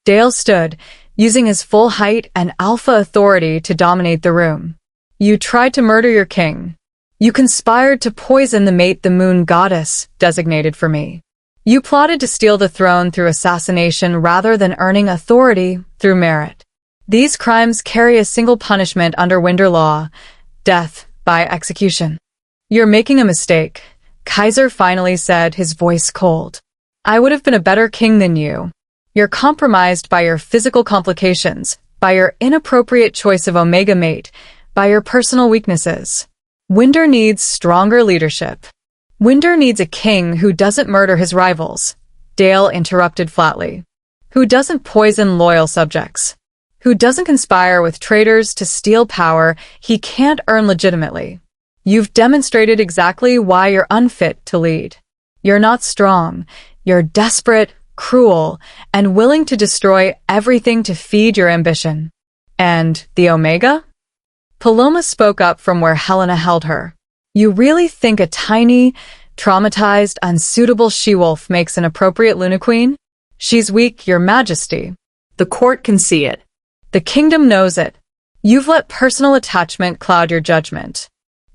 Dale stood, using his full height and alpha authority to dominate the room. You tried to murder your king. You conspired to poison the mate the moon goddess designated for me. You plotted to steal the throne through assassination rather than earning authority through merit. These crimes carry a single punishment under Winder law, death by execution. You're making a mistake, Kaiser finally said, his voice cold. I would have been a better king than you. You're compromised by your physical complications, by your inappropriate choice of Omega mate, by your personal weaknesses. Winder needs stronger leadership. Winder needs a king who doesn't murder his rivals, Dale interrupted flatly. Who doesn't poison loyal subjects. Who doesn't conspire with traitors to steal power he can't earn legitimately. You've demonstrated exactly why you're unfit to lead. You're not strong. You're desperate, cruel, and willing to destroy everything to feed your ambition. And the Omega? Paloma spoke up from where Helena held her. You really think a tiny, traumatized, unsuitable she-wolf makes an appropriate Luna Queen? She's weak, Your Majesty. The court can see it. The kingdom knows it. You've let personal attachment cloud your judgment.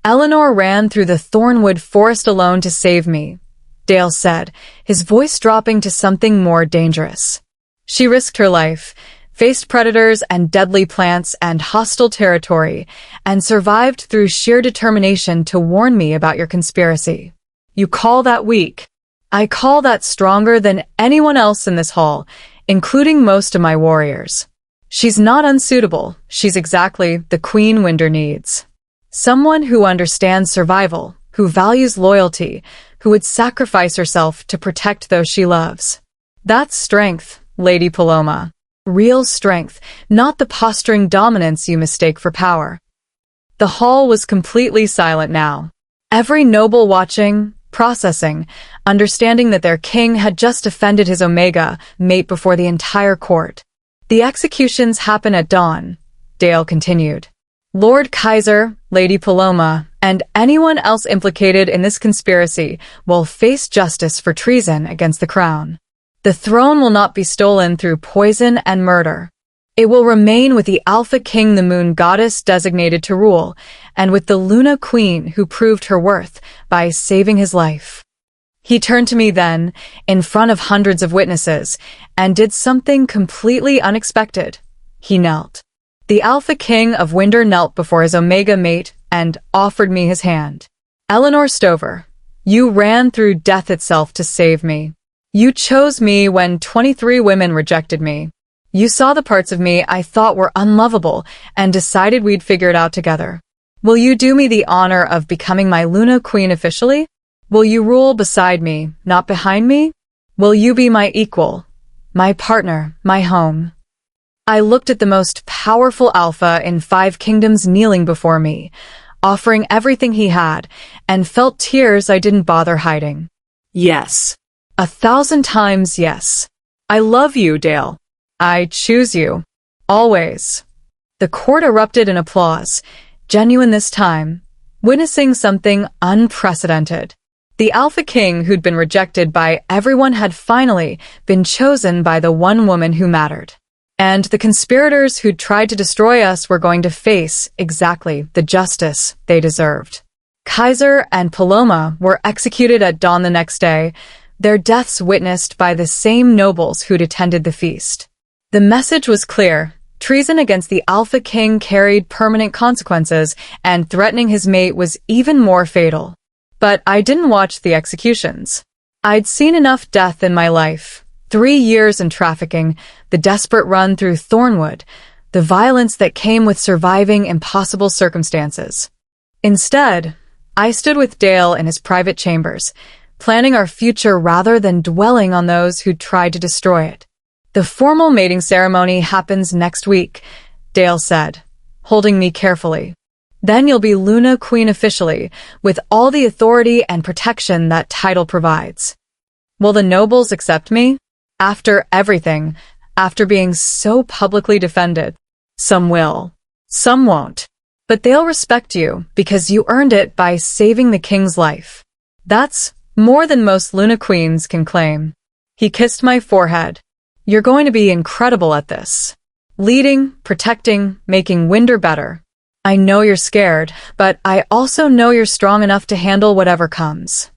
Eleanor ran through the Thornwood forest alone to save me, Dale said, his voice dropping to something more dangerous. She risked her life, faced predators and deadly plants and hostile territory, and survived through sheer determination to warn me about your conspiracy. You call that weak? I call that stronger than anyone else in this hall, including most of my warriors. She's not unsuitable. She's exactly the Queen Winder needs. Someone who understands survival, who values loyalty, who would sacrifice herself to protect those she loves. That's strength, Lady Paloma. Real strength, not the posturing dominance you mistake for power. The hall was completely silent now. Every noble watching, processing, understanding that their king had just offended his Omega mate before the entire court. The executions happen at dawn, Dale continued. Lord Kaiser, Lady Paloma, and anyone else implicated in this conspiracy will face justice for treason against the crown. The throne will not be stolen through poison and murder. It will remain with the Alpha King, the moon goddess designated to rule, and with the Luna Queen who proved her worth by saving his life. He turned to me then, in front of hundreds of witnesses, and did something completely unexpected. He knelt. The Alpha King of Winder knelt before his Omega mate and offered me his hand. Eleanor Stover, you ran through death itself to save me. You chose me when 23 women rejected me. You saw the parts of me I thought were unlovable and decided we'd figure it out together. Will you do me the honor of becoming my Luna Queen officially? Will you rule beside me, not behind me? Will you be my equal, my partner, my home? I looked at the most powerful alpha in 5 kingdoms kneeling before me, offering everything he had, and felt tears I didn't bother hiding. Yes. 1,000 times yes. I love you, Dale. I choose you. Always. The court erupted in applause, genuine this time, witnessing something unprecedented. The Alpha King who'd been rejected by everyone had finally been chosen by the one woman who mattered. And the conspirators who'd tried to destroy us were going to face exactly the justice they deserved. Kaiser and Paloma were executed at dawn the next day, their deaths witnessed by the same nobles who'd attended the feast. The message was clear. Treason against the Alpha King carried permanent consequences, and threatening his mate was even more fatal. But I didn't watch the executions. I'd seen enough death in my life. 3 years in trafficking, the desperate run through Thornwood, the violence that came with surviving impossible circumstances. Instead, I stood with Dale in his private chambers, planning our future rather than dwelling on those who tried to destroy it. The formal mating ceremony happens next week, Dale said, holding me carefully. Then you'll be Luna Queen officially, with all the authority and protection that title provides. Will the nobles accept me? After everything, after being so publicly defended. Some will. Some won't. But they'll respect you because you earned it by saving the king's life. That's more than most Luna Queens can claim. He kissed my forehead. You're going to be incredible at this. Leading, protecting, making Winder better. I know you're scared, but I also know you're strong enough to handle whatever comes.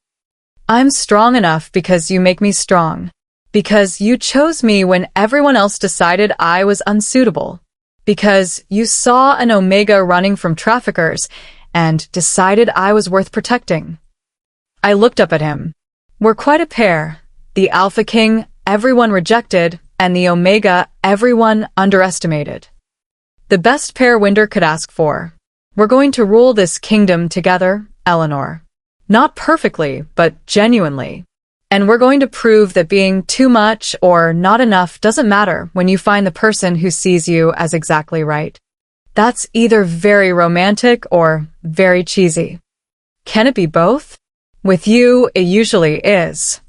I'm strong enough because you make me strong. Because you chose me when everyone else decided I was unsuitable. Because you saw an Omega running from traffickers and decided I was worth protecting. I looked up at him. We're quite a pair. The Alpha King, everyone rejected, and the Omega, everyone underestimated. The best pair Winder could ask for. We're going to rule this kingdom together, Eleanor. Not perfectly, but genuinely. And we're going to prove that being too much or not enough doesn't matter when you find the person who sees you as exactly right. That's either very romantic or very cheesy. Can it be both? With you, it usually is.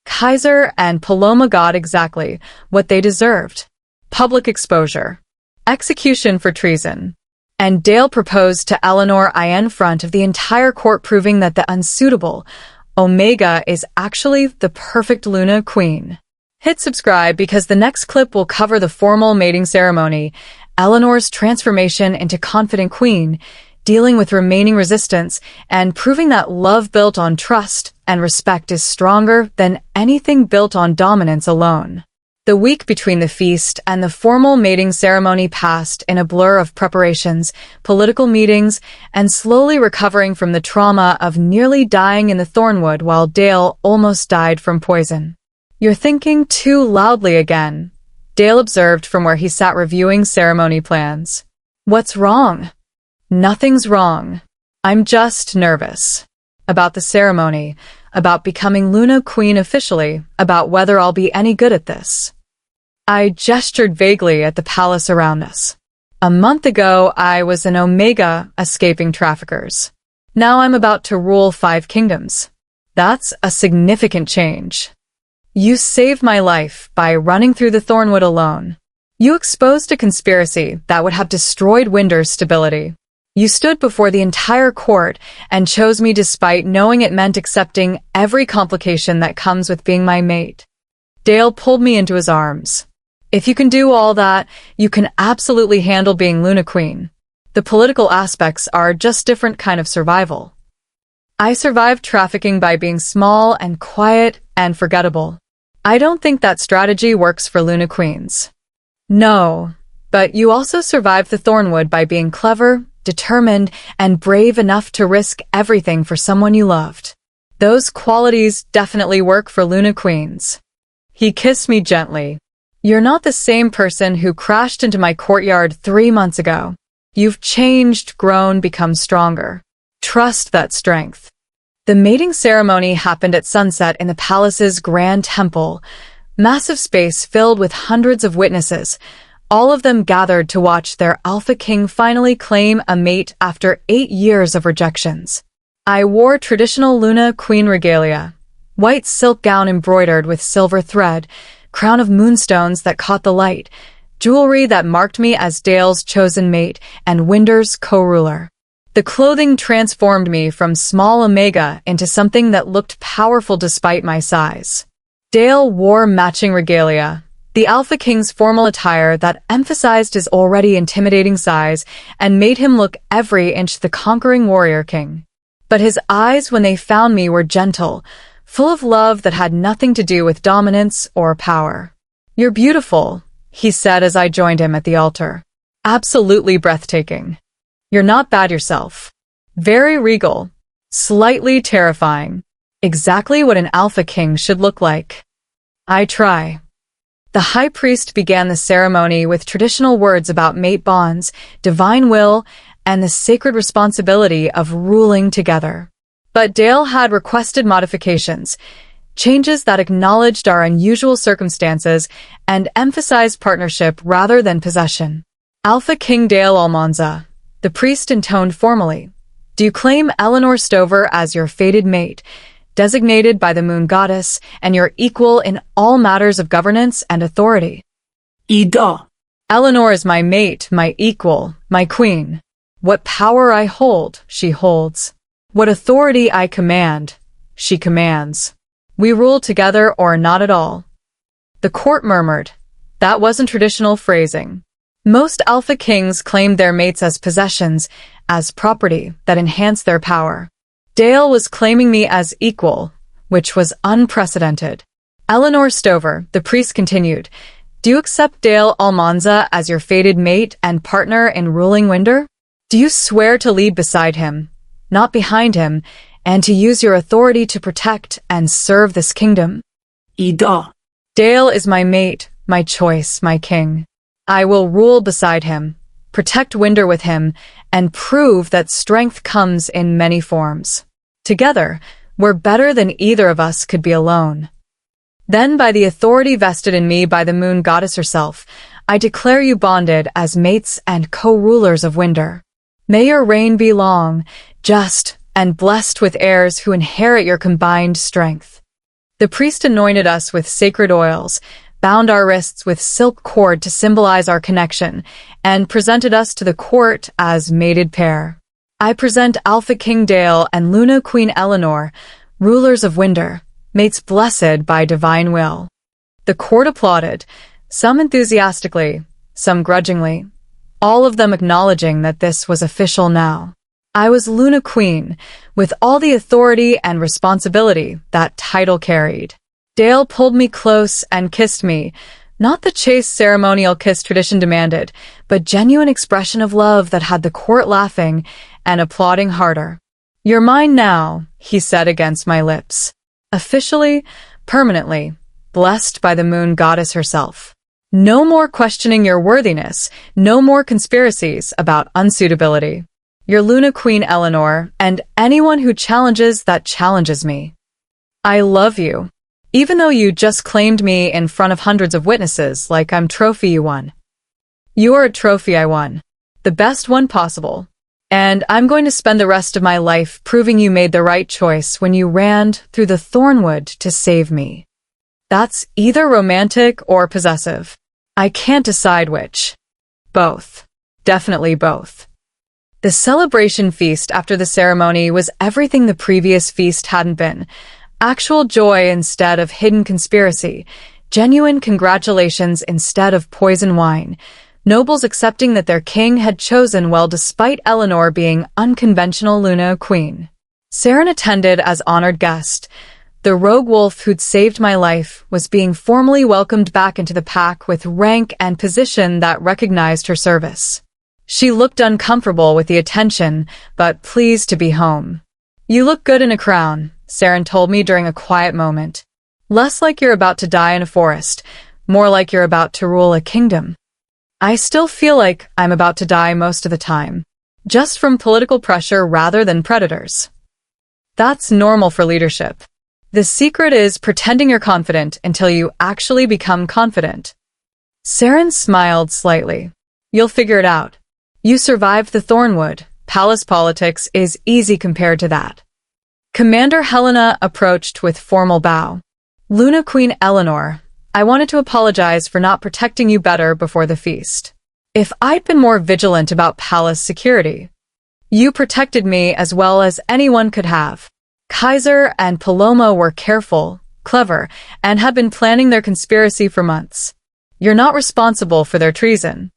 Kaiser and Paloma got exactly what they deserved. Public exposure. Execution for treason. And Dale proposed to Eleanor in front of the entire court, proving that the unsuitable Omega is actually the perfect Luna Queen. Hit subscribe because the next clip will cover the formal mating ceremony, Eleanor's transformation into confident queen, dealing with remaining resistance, and proving that love built on trust and respect is stronger than anything built on dominance alone. The week between the feast and the formal mating ceremony passed in a blur of preparations, political meetings, and slowly recovering from the trauma of nearly dying in the Thornwood while Dale almost died from poison. You're thinking too loudly again, Dale observed from where he sat reviewing ceremony plans. What's wrong? Nothing's wrong. I'm just nervous. About the ceremony, about becoming Luna Queen officially, about whether I'll be any good at this. I gestured vaguely at the palace around us. A month ago, I was an Omega escaping traffickers. Now I'm about to rule 5 kingdoms. That's a significant change. You saved my life by running through the Thornwood alone. You exposed a conspiracy that would have destroyed Winder's stability. You stood before the entire court and chose me despite knowing it meant accepting every complication that comes with being my mate. Dale pulled me into his arms. If you can do all that, you can absolutely handle being Luna Queen. The political aspects are just different kind of survival. I survived trafficking by being small and quiet and forgettable. I don't think that strategy works for Luna Queens. No, but you also survived the Thornwood by being clever, determined, and brave enough to risk everything for someone you loved. Those qualities definitely work for Luna Queens. He kissed me gently. You're not the same person who crashed into my courtyard 3 months ago. You've changed, grown, become stronger. Trust that strength. The mating ceremony happened at sunset in the palace's grand temple, massive space filled with hundreds of witnesses, all of them gathered to watch their alpha king finally claim a mate after 8 years of rejections. I wore traditional Luna Queen regalia, white silk gown embroidered with silver thread, crown of moonstones that caught the light, jewelry that marked me as Dale's chosen mate and Winder's co-ruler. The clothing transformed me from small Omega into something that looked powerful despite my size. Dale wore matching regalia, the Alpha King's formal attire that emphasized his already intimidating size and made him look every inch the conquering warrior king. But his eyes when they found me were gentle, full of love that had nothing to do with dominance or power. You're beautiful, he said as I joined him at the altar. Absolutely breathtaking. You're not bad yourself. Very regal. Slightly terrifying. Exactly what an alpha king should look like. I try. The high priest began the ceremony with traditional words about mate bonds, divine will, and the sacred responsibility of ruling together. But Dale had requested modifications, changes that acknowledged our unusual circumstances and emphasized partnership rather than possession. Alpha King Dale Almanza, the priest intoned formally, do you claim Eleanor Stover as your fated mate, designated by the moon goddess, and your equal in all matters of governance and authority? Ida. Eleanor is my mate, my equal, my queen. What power I hold, she holds. What authority I command, she commands. We rule together or not at all. The court murmured. That wasn't traditional phrasing. Most alpha kings claimed their mates as possessions, as property that enhanced their power. Dale was claiming me as equal, which was unprecedented. Eleanor Stover, the priest continued, do you accept Dale Almanza as your fated mate and partner in ruling Winder? Do you swear to lead beside him, not behind him, and to use your authority to protect and serve this kingdom? Ida. Dale is my mate, my choice, my king. I will rule beside him, protect Winder with him, and prove that strength comes in many forms. Together, we're better than either of us could be alone. Then, by the authority vested in me by the moon goddess herself, I declare you bonded as mates and co-rulers of Winder. May your reign be long, just, and blessed with heirs who inherit your combined strength. The priest anointed us with sacred oils, bound our wrists with silk cord to symbolize our connection, and presented us to the court as mated pair. I present Alpha King Dale and Luna Queen Eleanor, rulers of Winder, mates blessed by divine will. The court applauded, some enthusiastically, some grudgingly, all of them acknowledging that this was official now. I was Luna Queen, with all the authority and responsibility that title carried. Dale pulled me close and kissed me, not the chaste ceremonial kiss tradition demanded, but genuine expression of love that had the court laughing and applauding harder. You're mine now, he said against my lips. Officially, permanently, blessed by the moon goddess herself. No more questioning your worthiness, no more conspiracies about unsuitability. You're Luna Queen Eleanor, and anyone who challenges that challenges me. I love you. Even though you just claimed me in front of hundreds of witnesses like I'm trophy you won. You are a trophy I won. The best one possible. And I'm going to spend the rest of my life proving you made the right choice when you ran through the thornwood to save me. That's either romantic or possessive. I can't decide which. Both. Definitely both. The celebration feast after the ceremony was everything the previous feast hadn't been. Actual joy instead of hidden conspiracy. Genuine congratulations instead of poison wine. Nobles accepting that their king had chosen well despite Eleanor being unconventional Luna queen. Saren attended as honored guest. The rogue wolf who'd saved my life was being formally welcomed back into the pack with rank and position that recognized her service. She looked uncomfortable with the attention, but pleased to be home. You look good in a crown, Saren told me during a quiet moment. Less like you're about to die in a forest, more like you're about to rule a kingdom. I still feel like I'm about to die most of the time, just from political pressure rather than predators. That's normal for leadership. The secret is pretending you're confident until you actually become confident. Saren smiled slightly. You'll figure it out. You survived the Thornwood. Palace politics is easy compared to that. Commander Helena approached with formal bow. Luna Queen Eleanor, I wanted to apologize for not protecting you better before the feast. If I'd been more vigilant about palace security. You protected me as well as anyone could have. Kaiser and Paloma were careful, clever, and had been planning their conspiracy for months. You're not responsible for their treason.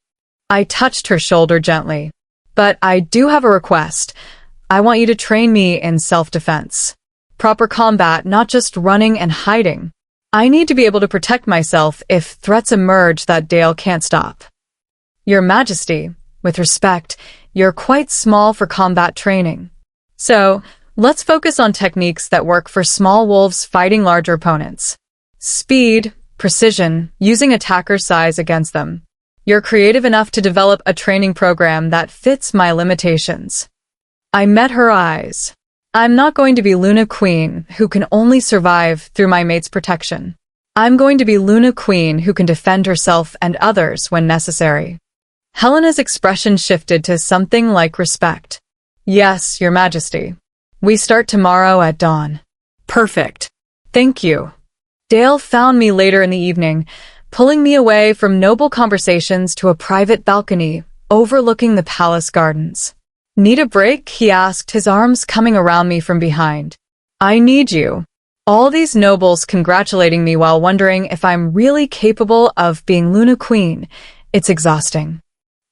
I touched her shoulder gently. But I do have a request. I want you to train me in self-defense. Proper combat, not just running and hiding. I need to be able to protect myself if threats emerge that Dale can't stop. Your Majesty, with respect, you're quite small for combat training. So, let's focus on techniques that work for small wolves fighting larger opponents. Speed, precision, using attackers' size against them. You're creative enough to develop a training program that fits my limitations. I met her eyes. I'm not going to be Luna Queen, who can only survive through my mate's protection. I'm going to be Luna Queen, who can defend herself and others when necessary. Helena's expression shifted to something like respect. Yes, Your Majesty. We start tomorrow at dawn. Perfect. Thank you. Dale found me later in the evening, pulling me away from noble conversations to a private balcony overlooking the palace gardens. Need a break? He asked, his arms coming around me from behind. I need you. All these nobles congratulating me while wondering if I'm really capable of being Luna Queen. It's exhausting.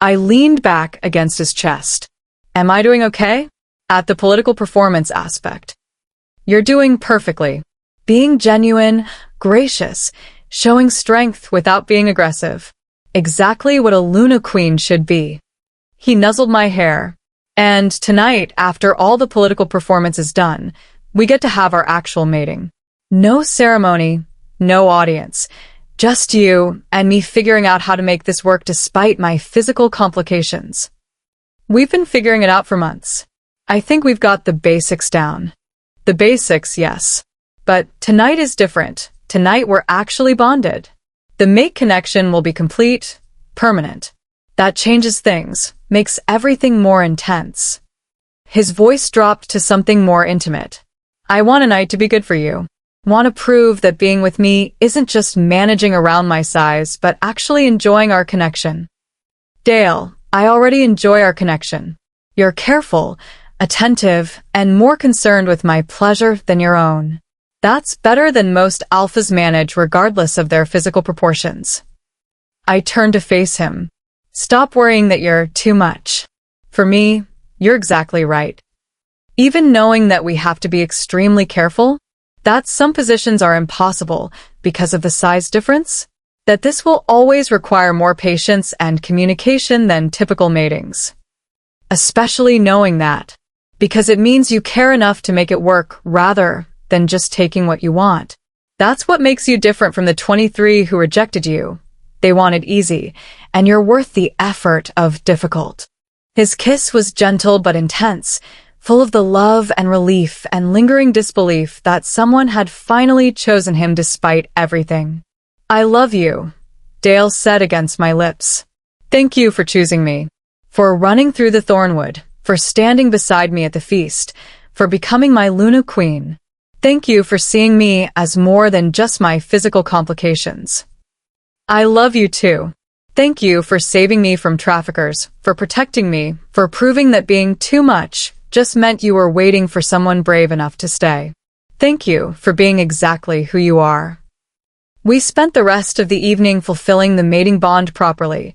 I leaned back against his chest. Am I doing okay? At the political performance aspect. You're doing perfectly. Being genuine, gracious, showing strength without being aggressive. Exactly what a Luna Queen should be. He nuzzled my hair. And tonight, after all the political performance is done, we get to have our actual mating. No ceremony, no audience. Just you and me figuring out how to make this work despite my physical complications. We've been figuring it out for months. I think we've got the basics down. The basics, yes. But tonight is different. Tonight we're actually bonded. The mate connection will be complete, permanent. That changes things, makes everything more intense. His voice dropped to something more intimate. I want a night to be good for you. Want to prove that being with me isn't just managing around my size, but actually enjoying our connection. Dale, I already enjoy our connection. You're careful, attentive, and more concerned with my pleasure than your own. That's better than most alphas manage regardless of their physical proportions. I turned to face him. Stop worrying that you're too much. For me, you're exactly right. Even knowing that we have to be extremely careful, that some positions are impossible because of the size difference, that this will always require more patience and communication than typical matings. Especially knowing that, because it means you care enough to make it work rather than just taking what you want. That's what makes you different from the 23 who rejected you. They wanted easy, and you're worth the effort of difficult. His kiss was gentle but intense, full of the love and relief and lingering disbelief that someone had finally chosen him despite everything. "I love you," Dale said against my lips. "Thank you for choosing me, for running through the thornwood, for standing beside me at the feast, for becoming my Luna Queen. Thank you for seeing me as more than just my physical complications. I love you too. Thank you for saving me from traffickers, for protecting me, for proving that being too much just meant you were waiting for someone brave enough to stay. Thank you for being exactly who you are." We spent the rest of the evening fulfilling the mating bond properly.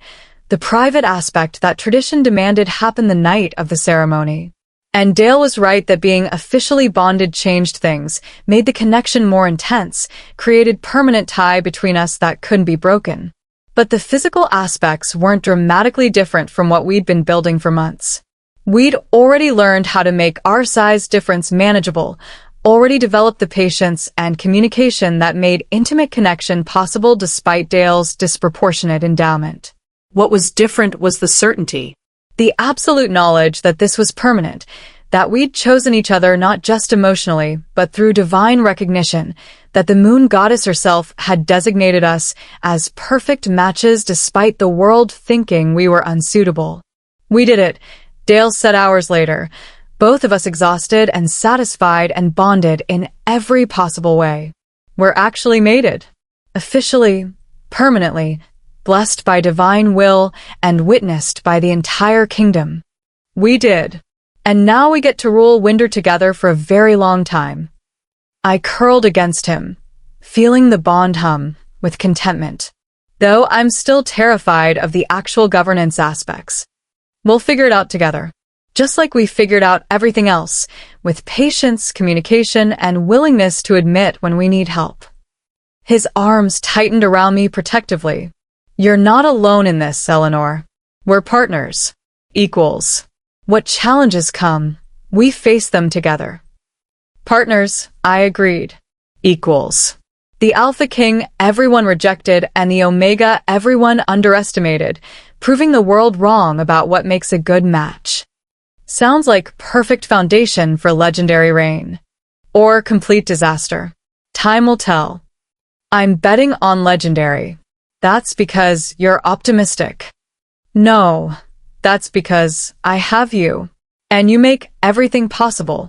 The private aspect that tradition demanded happened the night of the ceremony. And Dale was right that being officially bonded changed things, made the connection more intense, created permanent tie between us that couldn't be broken. But the physical aspects weren't dramatically different from what we'd been building for months. We'd already learned how to make our size difference manageable, already developed the patience and communication that made intimate connection possible despite Dale's disproportionate endowment. What was different was the certainty. The absolute knowledge that this was permanent, that we'd chosen each other not just emotionally, but through divine recognition, that the moon goddess herself had designated us as perfect matches despite the world thinking we were unsuitable. "We did it," Dale said hours later, both of us exhausted and satisfied and bonded in every possible way. "We're actually mated. Officially, permanently, blessed by divine will and witnessed by the entire kingdom. We did. And now we get to rule Winder together for a very long time." I curled against him, feeling the bond hum with contentment, though I'm still terrified of the actual governance aspects. We'll figure it out together, just like we figured out everything else, with patience, communication, and willingness to admit when we need help. His arms tightened around me protectively. "You're not alone in this, Eleanor. We're partners. Equals. What challenges come, we face them together." "Partners," I agreed. "Equals. The Alpha King everyone rejected and the Omega everyone underestimated, proving the world wrong about what makes a good match. Sounds like perfect foundation for legendary reign. Or complete disaster. Time will tell. I'm betting on legendary. That's because you're optimistic." "No, that's because I have you, and you make everything possible."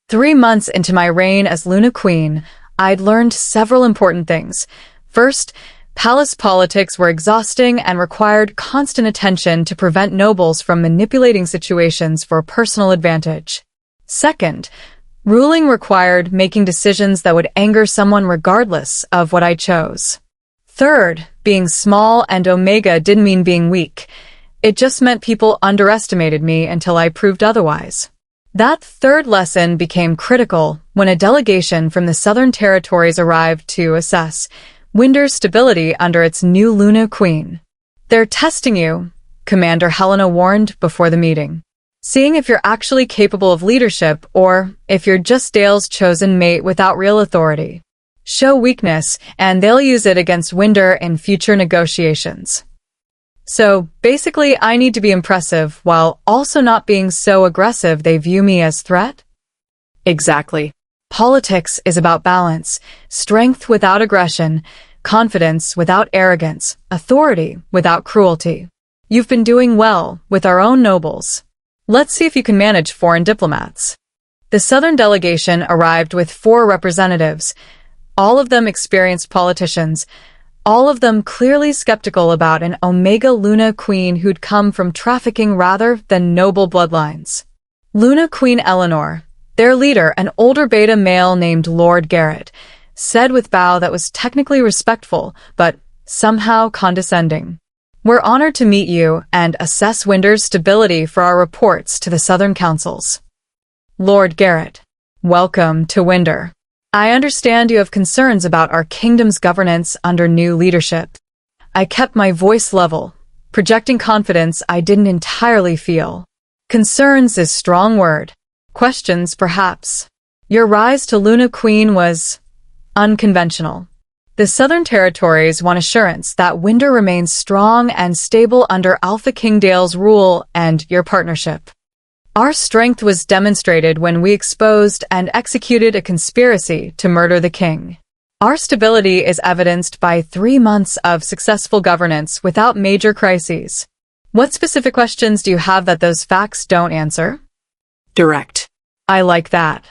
3 months into my reign as Luna Queen, I'd learned several important things. First, palace politics were exhausting and required constant attention to prevent nobles from manipulating situations for personal advantage. Second, ruling required making decisions that would anger someone regardless of what I chose. Third, being small and Omega didn't mean being weak. It just meant people underestimated me until I proved otherwise. That third lesson became critical when a delegation from the Southern Territories arrived to assess Winder's stability under its new Luna Queen. "They're testing you," Commander Helena warned before the meeting. "Seeing if you're actually capable of leadership or if you're just Dale's chosen mate without real authority. Show weakness, and they'll use it against Winder in future negotiations." So, basically, I need to be impressive while also not being so aggressive they view me as threat? Exactly. Politics is about balance, strength without aggression, confidence without arrogance, authority without cruelty. You've been doing well with our own nobles. Let's see if you can manage foreign diplomats. The Southern delegation arrived with 4 representatives, all of them experienced politicians, all of them clearly skeptical about an Omega Luna Queen who'd come from trafficking rather than noble bloodlines. Luna Queen Eleanor, their leader, an older beta male named Lord Garrett, said with bow that was technically respectful, but somehow condescending, "We're honored to meet you and assess Winder's stability for our reports to the Southern Councils." Lord Garrett, "Welcome to Winder. I understand you have concerns about our kingdom's governance under new leadership." I kept my voice level, projecting confidence I didn't entirely feel. "Concerns is strong word. Questions, perhaps. Your rise to Luna Queen was unconventional. The Southern Territories want assurance that Winder remains strong and stable under Alpha King Dale's rule and your partnership." Our strength was demonstrated when we exposed and executed a conspiracy to murder the king. Our stability is evidenced by 3 months of successful governance without major crises. What specific questions do you have that those facts don't answer? Direct. I like that.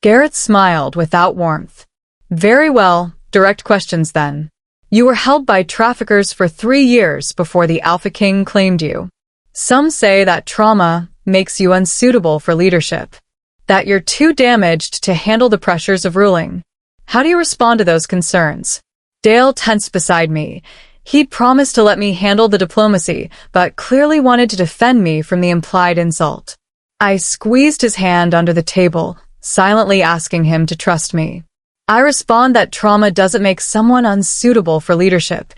Garrett smiled without warmth. Very well, direct questions then. You were held by traffickers for 3 years before the Alpha King claimed you. Some say that trauma makes you unsuitable for leadership, that you're too damaged to handle the pressures of ruling. How do you respond to those concerns? Dale tensed beside me. He'd promised to let me handle the diplomacy, but clearly wanted to defend me from the implied insult. I squeezed his hand under the table, silently asking him to trust me. I respond that trauma doesn't make someone unsuitable for leadership.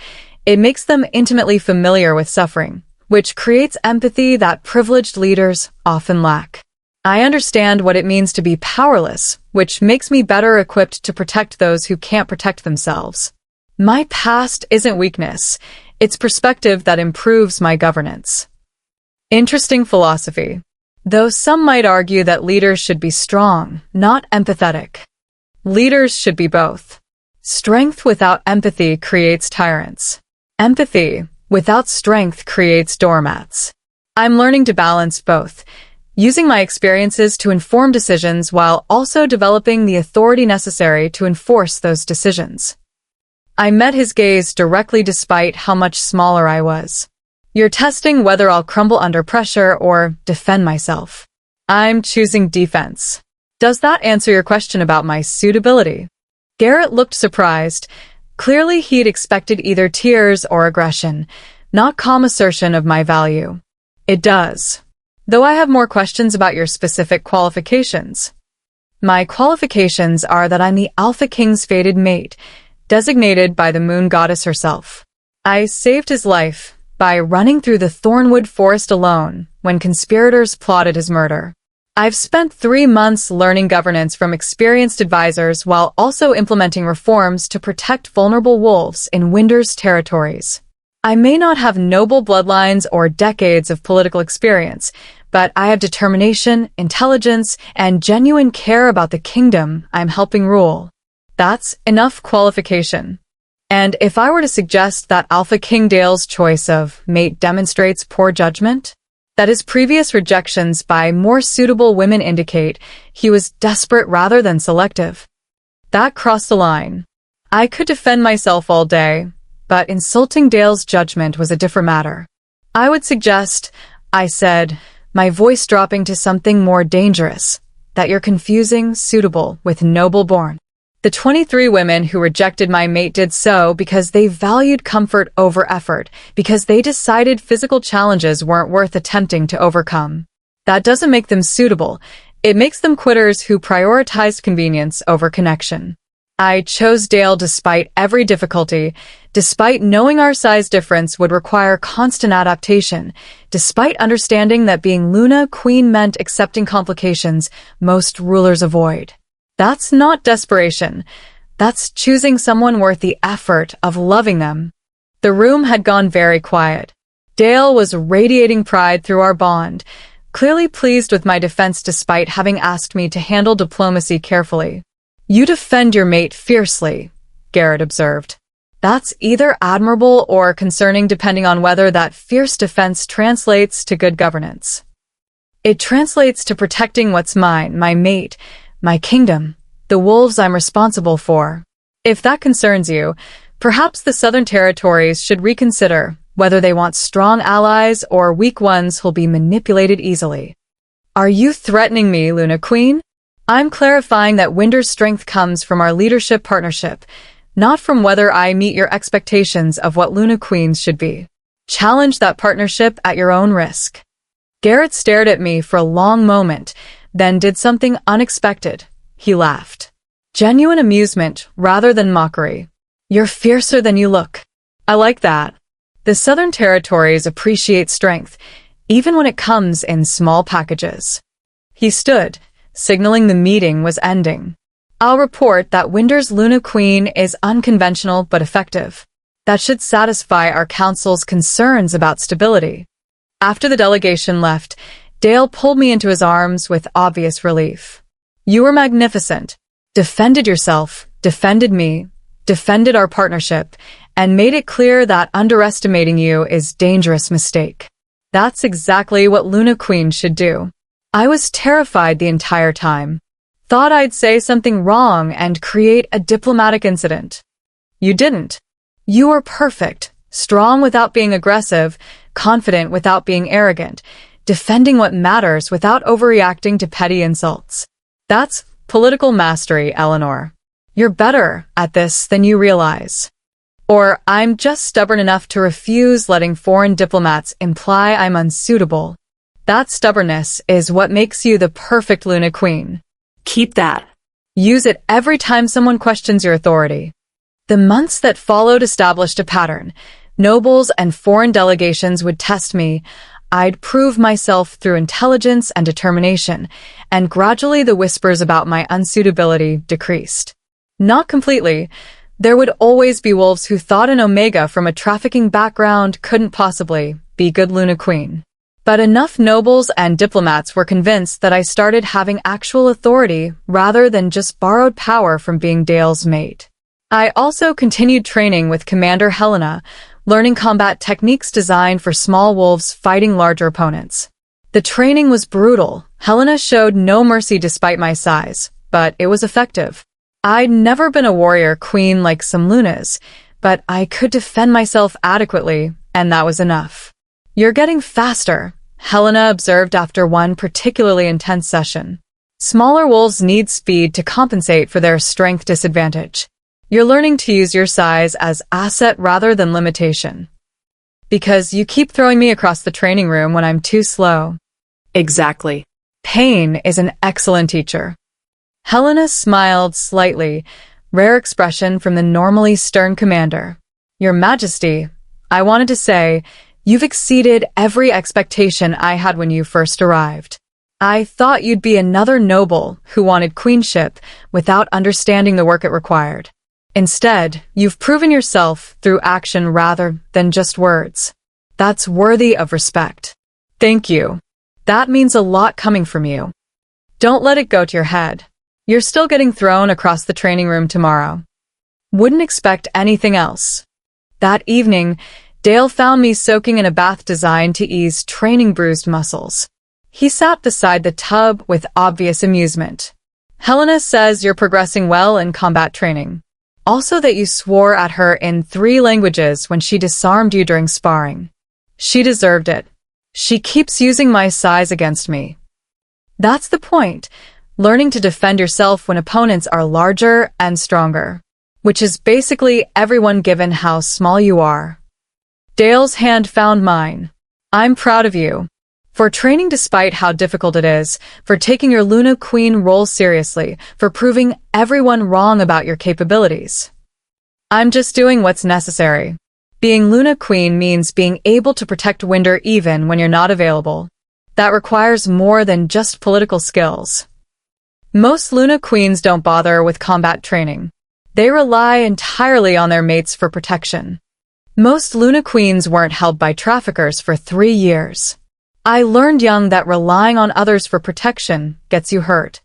It makes them intimately familiar with suffering, which creates empathy that privileged leaders often lack. I understand what it means to be powerless, which makes me better equipped to protect those who can't protect themselves. My past isn't weakness. It's perspective that improves my governance. Interesting philosophy. Though some might argue that leaders should be strong, not empathetic. Leaders should be both. Strength without empathy creates tyrants. Empathy without strength creates doormats. I'm learning to balance both, using my experiences to inform decisions while also developing the authority necessary to enforce those decisions. I met his gaze directly despite how much smaller I was. You're testing whether I'll crumble under pressure or defend myself. I'm choosing defense. Does that answer your question about my suitability? Garrett looked surprised. Clearly he'd expected either tears or aggression, not calm assertion of my value. It does. Though I have more questions about your specific qualifications. My qualifications are that I'm the Alpha King's fated mate, designated by the moon goddess herself. I saved his life by running through the Thornwood Forest alone when conspirators plotted his murder. I've spent 3 months learning governance from experienced advisors while also implementing reforms to protect vulnerable wolves in Winder's territories. I may not have noble bloodlines or decades of political experience, but I have determination, intelligence, and genuine care about the kingdom I'm helping rule. That's enough qualification. And if I were to suggest that Alpha King Dale's choice of mate demonstrates poor judgment, that his previous rejections by more suitable women indicate he was desperate rather than selective. That crossed the line. I could defend myself all day, but insulting Dale's judgment was a different matter. I would suggest, I said, my voice dropping to something more dangerous, that you're confusing suitable with noble born. The 23 women who rejected my mate did so because they valued comfort over effort, because they decided physical challenges weren't worth attempting to overcome. That doesn't make them suitable. It makes them quitters who prioritized convenience over connection. I chose Dale despite every difficulty, despite knowing our size difference would require constant adaptation, despite understanding that being Luna Queen meant accepting complications most rulers avoid. That's not desperation. That's choosing someone worth the effort of loving them. The room had gone very quiet. Dale was radiating pride through our bond, clearly pleased with my defense despite having asked me to handle diplomacy carefully. You defend your mate fiercely, Garrett observed. That's either admirable or concerning depending on whether that fierce defense translates to good governance. It translates to protecting what's mine, my mate, my kingdom, the wolves I'm responsible for. If that concerns you, perhaps the Southern Territories should reconsider whether they want strong allies or weak ones who'll be manipulated easily. Are you threatening me, Luna Queen? I'm clarifying that Winder's strength comes from our leadership partnership, not from whether I meet your expectations of what Luna Queens should be. Challenge that partnership at your own risk. Garrett stared at me for a long moment, then did something unexpected. He laughed. Genuine amusement rather than mockery. You're fiercer than you look. I like that. The Southern Territories appreciate strength, even when it comes in small packages. He stood, signaling the meeting was ending. I'll report that Winder's Luna Queen is unconventional but effective. That should satisfy our council's concerns about stability. After the delegation left, Dale pulled me into his arms with obvious relief. You were magnificent. Defended yourself, defended me, defended our partnership, and made it clear that underestimating you is a dangerous mistake. That's exactly what Luna Queen should do. I was terrified the entire time. Thought I'd say something wrong and create a diplomatic incident. You didn't. You were perfect, strong without being aggressive, confident without being arrogant, defending what matters without overreacting to petty insults. That's political mastery, Eleanor. You're better at this than you realize. Or I'm just stubborn enough to refuse letting foreign diplomats imply I'm unsuitable. That stubbornness is what makes you the perfect Luna Queen. Keep that. Use it every time someone questions your authority. The months that followed established a pattern. Nobles and foreign delegations would test me. I'd prove myself through intelligence and determination, and gradually the whispers about my unsuitability decreased. Not completely. There would always be wolves who thought an Omega from a trafficking background couldn't possibly be good Luna Queen. But enough nobles and diplomats were convinced that I started having actual authority rather than just borrowed power from being Dale's mate. I also continued training with Commander Helena, learning combat techniques designed for small wolves fighting larger opponents. The training was brutal. Helena showed no mercy despite my size, but it was effective. I'd never been a warrior queen like some Lunas, but I could defend myself adequately, and that was enough. You're getting faster, Helena observed after one particularly intense session. Smaller wolves need speed to compensate for their strength disadvantage. You're learning to use your size as asset rather than limitation. Because you keep throwing me across the training room when I'm too slow. Exactly. Pain is an excellent teacher. Helena smiled slightly, rare expression from the normally stern commander. Your Majesty, I wanted to say, you've exceeded every expectation I had when you first arrived. I thought you'd be another noble who wanted queenship without understanding the work it required. Instead, you've proven yourself through action rather than just words. That's worthy of respect. Thank you. That means a lot coming from you. Don't let it go to your head. You're still getting thrown across the training room tomorrow. Wouldn't expect anything else. That evening, Dale found me soaking in a bath designed to ease training bruised muscles. He sat beside the tub with obvious amusement. Helena says you're progressing well in combat training. Also that you swore at her in 3 languages when she disarmed you during sparring. She deserved it. She keeps using my size against me. That's the point. Learning to defend yourself when opponents are larger and stronger. Which is basically everyone given how small you are. Dale's hand found mine. I'm proud of you. For training despite how difficult it is, for taking your Luna Queen role seriously, for proving everyone wrong about your capabilities. I'm just doing what's necessary. Being Luna Queen means being able to protect Winder even when you're not available. That requires more than just political skills. Most Luna Queens don't bother with combat training. They rely entirely on their mates for protection. Most Luna Queens weren't held by traffickers for 3 years. I learned young that relying on others for protection gets you hurt.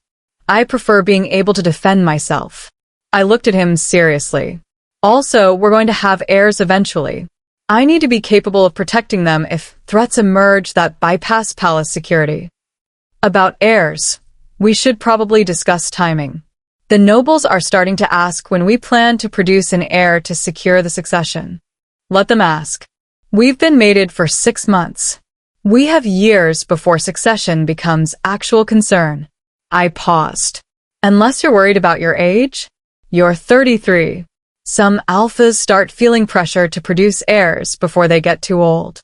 I prefer being able to defend myself. I looked at him seriously. Also, we're going to have heirs eventually. I need to be capable of protecting them if threats emerge that bypass palace security. About heirs, we should probably discuss timing. The nobles are starting to ask when we plan to produce an heir to secure the succession. Let them ask. We've been mated for 6 months. We have years before succession becomes actual concern. I paused. Unless you're worried about your age? You're 33. Some alphas start feeling pressure to produce heirs before they get too old.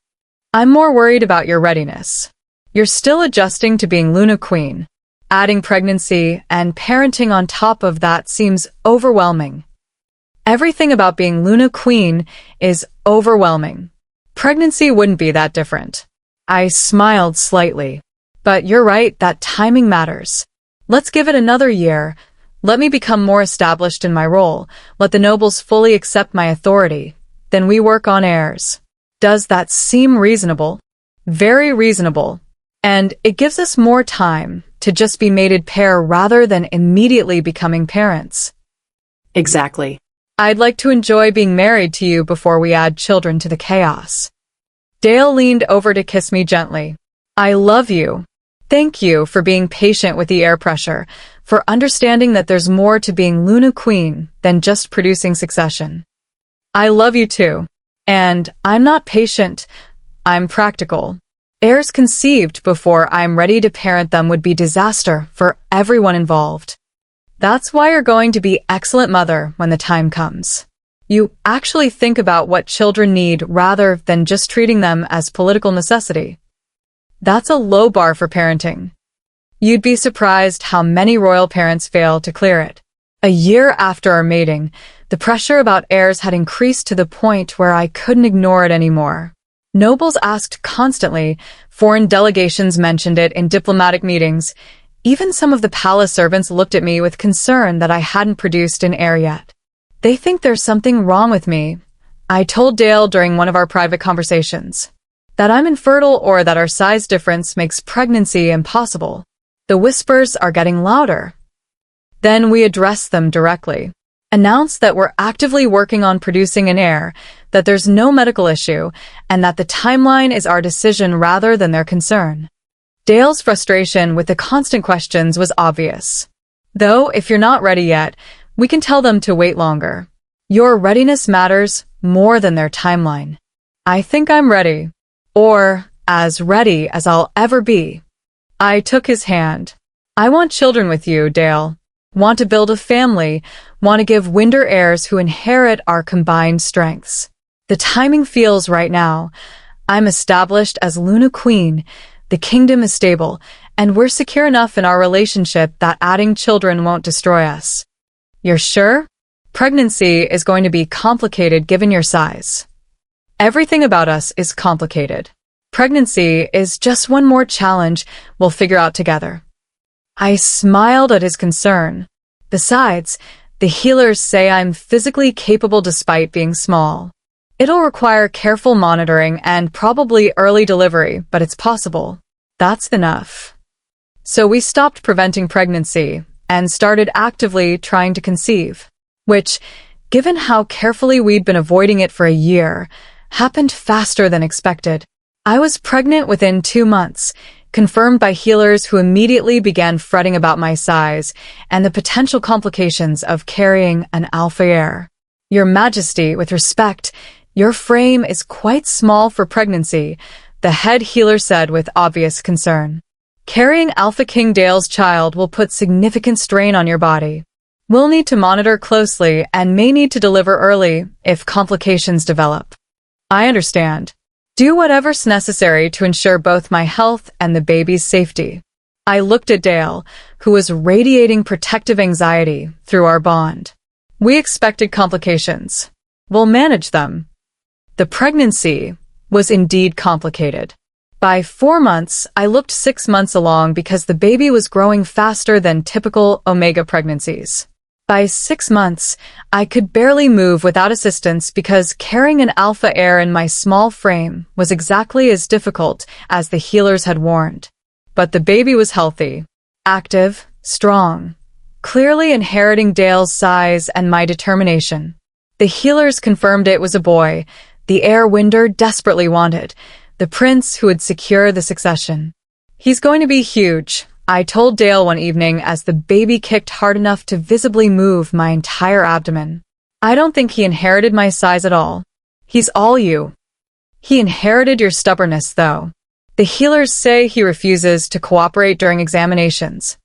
I'm more worried about your readiness. You're still adjusting to being Luna Queen. Adding pregnancy and parenting on top of that seems overwhelming. Everything about being Luna Queen is overwhelming. Pregnancy wouldn't be that different. I smiled slightly. But you're right that timing matters. Let's give it another year. Let me become more established in my role. Let the nobles fully accept my authority. Then we work on heirs. Does that seem reasonable? Very reasonable. And it gives us more time to just be mated pair rather than immediately becoming parents. Exactly. I'd like to enjoy being married to you before we add children to the chaos. Dale leaned over to kiss me gently. I love you. Thank you for being patient with the air pressure, for understanding that there's more to being Luna Queen than just producing succession. I love you too. And I'm not patient, I'm practical. Heirs conceived before I'm ready to parent them would be disaster for everyone involved. That's why you're going to be excellent mother when the time comes. You actually think about what children need rather than just treating them as political necessity. That's a low bar for parenting. You'd be surprised how many royal parents fail to clear it. A year after our mating, the pressure about heirs had increased to the point where I couldn't ignore it anymore. Nobles asked constantly, foreign delegations mentioned it in diplomatic meetings. Even some of the palace servants looked at me with concern that I hadn't produced an heir yet. They think there's something wrong with me. I told Dale during one of our private conversations that I'm infertile or that our size difference makes pregnancy impossible. The whispers are getting louder. Then we addressed them directly, announced that we're actively working on producing an heir, that there's no medical issue, and that the timeline is our decision rather than their concern. Dale's frustration with the constant questions was obvious. Though, if you're not ready yet, we can tell them to wait longer. Your readiness matters more than their timeline. I think I'm ready. Or as ready as I'll ever be. I took his hand. I want children with you, Dale. Want to build a family, want to give Winder heirs who inherit our combined strengths. The timing feels right now. I'm established as Luna Queen, the kingdom is stable, and we're secure enough in our relationship that adding children won't destroy us. You're sure? Pregnancy is going to be complicated given your size. Everything about us is complicated. Pregnancy is just one more challenge we'll figure out together. I smiled at his concern. Besides, the healers say I'm physically capable despite being small. It'll require careful monitoring and probably early delivery, but it's possible. That's enough. So we stopped preventing pregnancy and started actively trying to conceive, which, given how carefully we'd been avoiding it for a year, happened faster than expected. I was pregnant within 2 months, confirmed by healers who immediately began fretting about my size and the potential complications of carrying an alpha heir. Your Majesty, with respect, your frame is quite small for pregnancy, the head healer said with obvious concern. Carrying Alpha King Dale's child will put significant strain on your body. We'll need to monitor closely and may need to deliver early if complications develop. I understand. Do whatever's necessary to ensure both my health and the baby's safety. I looked at Dale, who was radiating protective anxiety through our bond. We expected complications. We'll manage them. The pregnancy was indeed complicated. By 4 months, I looked 6 months along because the baby was growing faster than typical omega pregnancies. By 6 months, I could barely move without assistance because carrying an alpha heir in my small frame was exactly as difficult as the healers had warned. But the baby was healthy, active, strong, clearly inheriting Dale's size and my determination. The healers confirmed it was a boy, the heir Winder desperately wanted, the prince who would secure the succession. He's going to be huge, I told Dale one evening as the baby kicked hard enough to visibly move my entire abdomen. I don't think he inherited my size at all. He's all you. He inherited your stubbornness, though. The healers say he refuses to cooperate during examinations.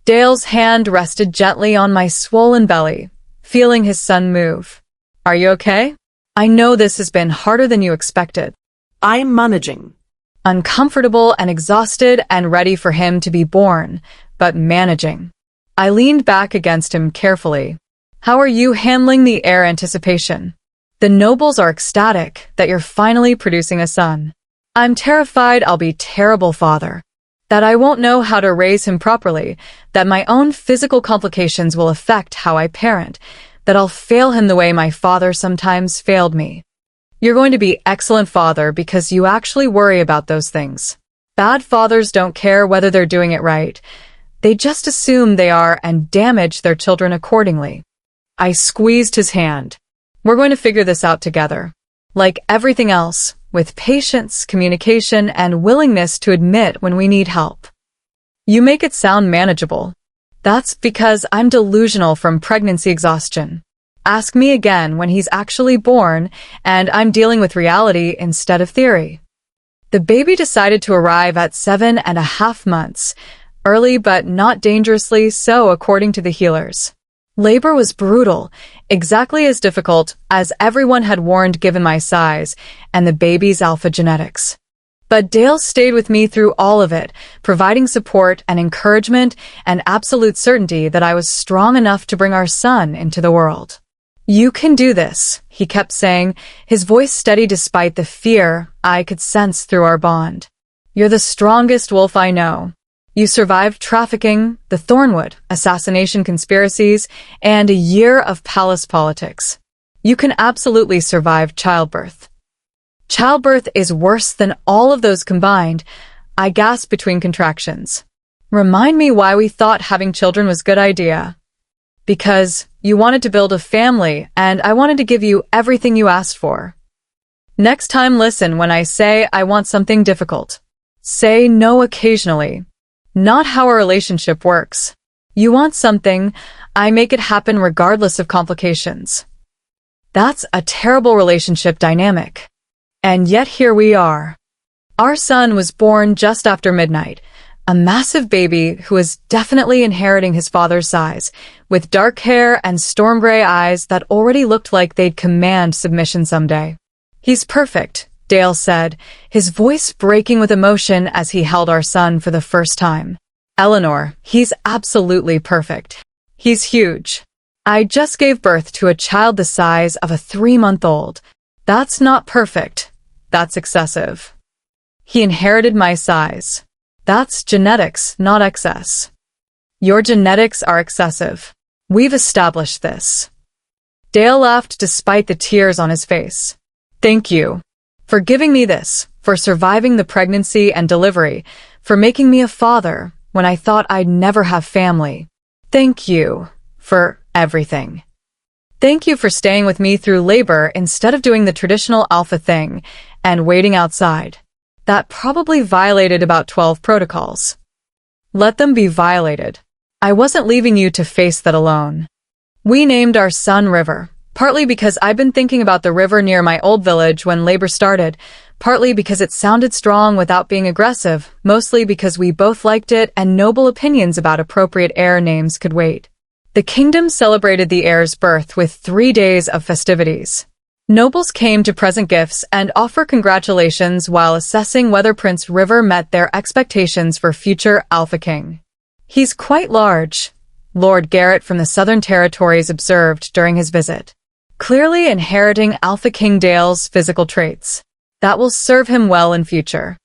Dale's hand rested gently on my swollen belly, feeling his son move. Are you okay? I know this has been harder than you expected. I'm managing. Uncomfortable and exhausted and ready for him to be born, but managing. I leaned back against him carefully. How are you handling the heir anticipation? The nobles are ecstatic that you're finally producing a son. I'm terrified I'll be terrible father, that I won't know how to raise him properly, that my own physical complications will affect how I parent, that I'll fail him the way my father sometimes failed me. You're going to be excellent father because you actually worry about those things. Bad fathers don't care whether they're doing it right. They just assume they are and damage their children accordingly. I squeezed his hand. We're going to figure this out together. Like everything else, with patience, communication, and willingness to admit when we need help. You make it sound manageable. That's because I'm delusional from pregnancy exhaustion. Ask me again when he's actually born, and I'm dealing with reality instead of theory. The baby decided to arrive at 7.5 months, early but not dangerously so according to the healers. Labor was brutal, exactly as difficult as everyone had warned given my size and the baby's alpha genetics. But Dale stayed with me through all of it, providing support and encouragement and absolute certainty that I was strong enough to bring our son into the world. You can do this, he kept saying, his voice steady despite the fear I could sense through our bond. You're the strongest wolf I know. You survived trafficking, the Thornwood, assassination conspiracies, and a year of palace politics. You can absolutely survive childbirth. Childbirth is worse than all of those combined. I gasped between contractions. Remind me why we thought having children was a good idea. Because you wanted to build a family, and I wanted to give you everything you asked for. Next time listen when I say I want something difficult. Say no occasionally. Not how a relationship works. You want something, I make it happen regardless of complications. That's a terrible relationship dynamic. And yet here we are. Our son was born just after midnight, a massive baby who is definitely inheriting his father's size, with dark hair and storm gray eyes that already looked like they'd command submission someday. He's perfect, Dale said, his voice breaking with emotion as he held our son for the first time. Eleanor, he's absolutely perfect. He's huge. I just gave birth to a child the size of a 3-month-old. That's not perfect. That's excessive. He inherited my size. That's genetics, not excess. Your genetics are excessive. We've established this. Dale laughed despite the tears on his face. Thank you. For giving me this, for surviving the pregnancy and delivery, for making me a father when I thought I'd never have family. Thank you for everything. Thank you for staying with me through labor instead of doing the traditional alpha thing and waiting outside. That probably violated about 12 protocols. Let them be violated. I wasn't leaving you to face that alone. We named our son River. Partly because I've been thinking about the river near my old village when labor started, partly because it sounded strong without being aggressive, mostly because we both liked it and noble opinions about appropriate heir names could wait. The kingdom celebrated the heir's birth with 3 days of festivities. Nobles came to present gifts and offer congratulations while assessing whether Prince River met their expectations for future Alpha King. He's quite large, Lord Garrett from the Southern Territories observed during his visit. Clearly inheriting Alpha King Dale's physical traits. That will serve him well in future.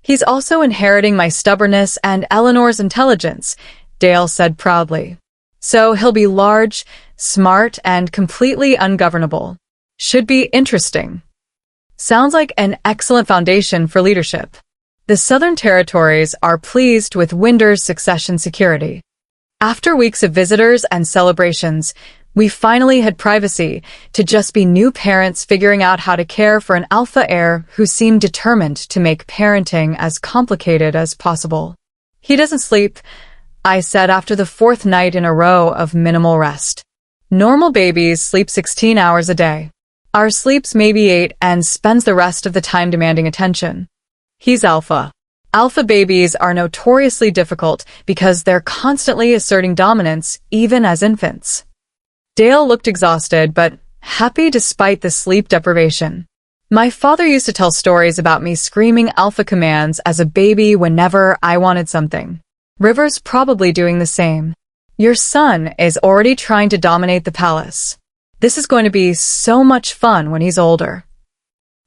He's also inheriting my stubbornness and Eleanor's intelligence, Dale said proudly. So he'll be large, smart, and completely ungovernable. Should be interesting. Sounds like an excellent foundation for leadership. The Southern Territories are pleased with Winder's succession security. After weeks of visitors and celebrations, we finally had privacy to just be new parents figuring out how to care for an alpha heir who seemed determined to make parenting as complicated as possible. He doesn't sleep, I said after the 4th night in a row of minimal rest. Normal babies sleep 16 hours a day. Our sleeps maybe 8 and spends the rest of the time demanding attention. He's alpha. Alpha babies are notoriously difficult because they're constantly asserting dominance even as infants. Dale looked exhausted but happy despite the sleep deprivation. My father used to tell stories about me screaming alpha commands as a baby whenever I wanted something. River's probably doing the same. Your son is already trying to dominate the palace. This is going to be so much fun when he's older.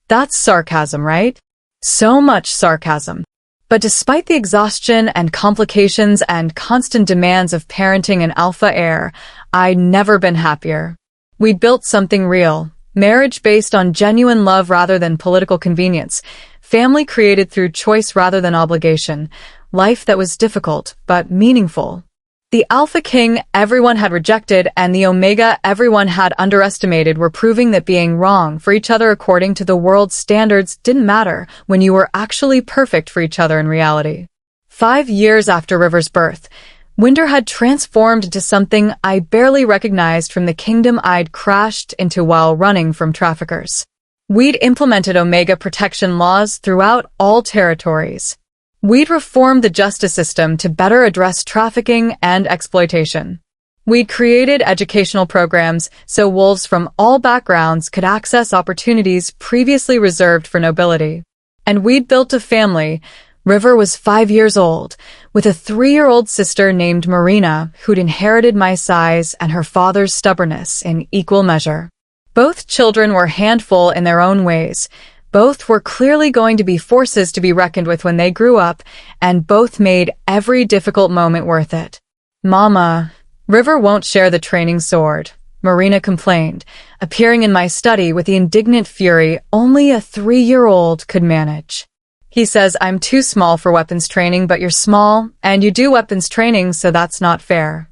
That's sarcasm, right? So much sarcasm. But despite the exhaustion and complications and constant demands of parenting an alpha heir, I'd never been happier. We'd built something real, marriage based on genuine love rather than political convenience, family created through choice rather than obligation, life that was difficult but meaningful. The Alpha King everyone had rejected and the Omega everyone had underestimated were proving that being wrong for each other according to the world's standards didn't matter when you were actually perfect for each other in reality. 5 years after River's birth, Winder had transformed into something I barely recognized from the kingdom I'd crashed into while running from traffickers. We'd implemented Omega protection laws throughout all territories. We'd reformed the justice system to better address trafficking and exploitation. We'd created educational programs so wolves from all backgrounds could access opportunities previously reserved for nobility. And we'd built a family. River was 5 years old, with a 3-year-old sister named Marina who'd inherited my size and her father's stubbornness in equal measure. Both children were handful in their own ways. Both were clearly going to be forces to be reckoned with when they grew up, and both made every difficult moment worth it. Mama, River won't share the training sword, Marina complained, appearing in my study with the indignant fury only a 3-year-old could manage. He says I'm too small for weapons training, but you're small, and you do weapons training, so that's not fair.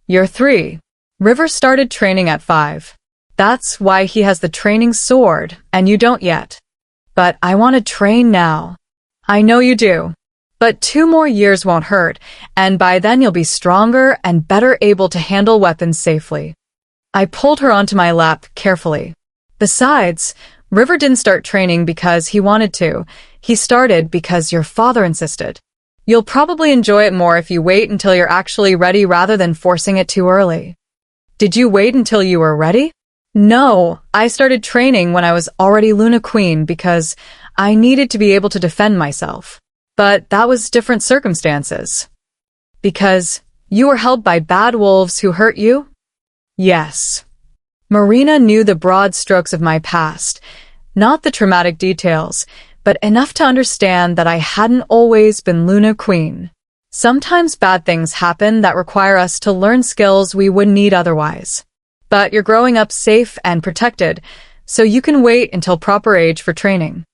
You're 3. River started training at 5. That's why he has the training sword, and you don't yet. But I want to train now. I know you do. But 2 more years won't hurt, and by then you'll be stronger and better able to handle weapons safely. I pulled her onto my lap carefully. Besides, River didn't start training because he wanted to. He started because your father insisted. You'll probably enjoy it more if you wait until you're actually ready rather than forcing it too early. Did you wait until you were ready? No, I started training when I was already Luna Queen because I needed to be able to defend myself. But that was different circumstances. Because you were held by bad wolves who hurt you? Yes. Marina knew the broad strokes of my past, not the traumatic details, but enough to understand that I hadn't always been Luna Queen. Sometimes bad things happen that require us to learn skills we wouldn't need otherwise. But you're growing up safe and protected, so you can wait until proper age for training.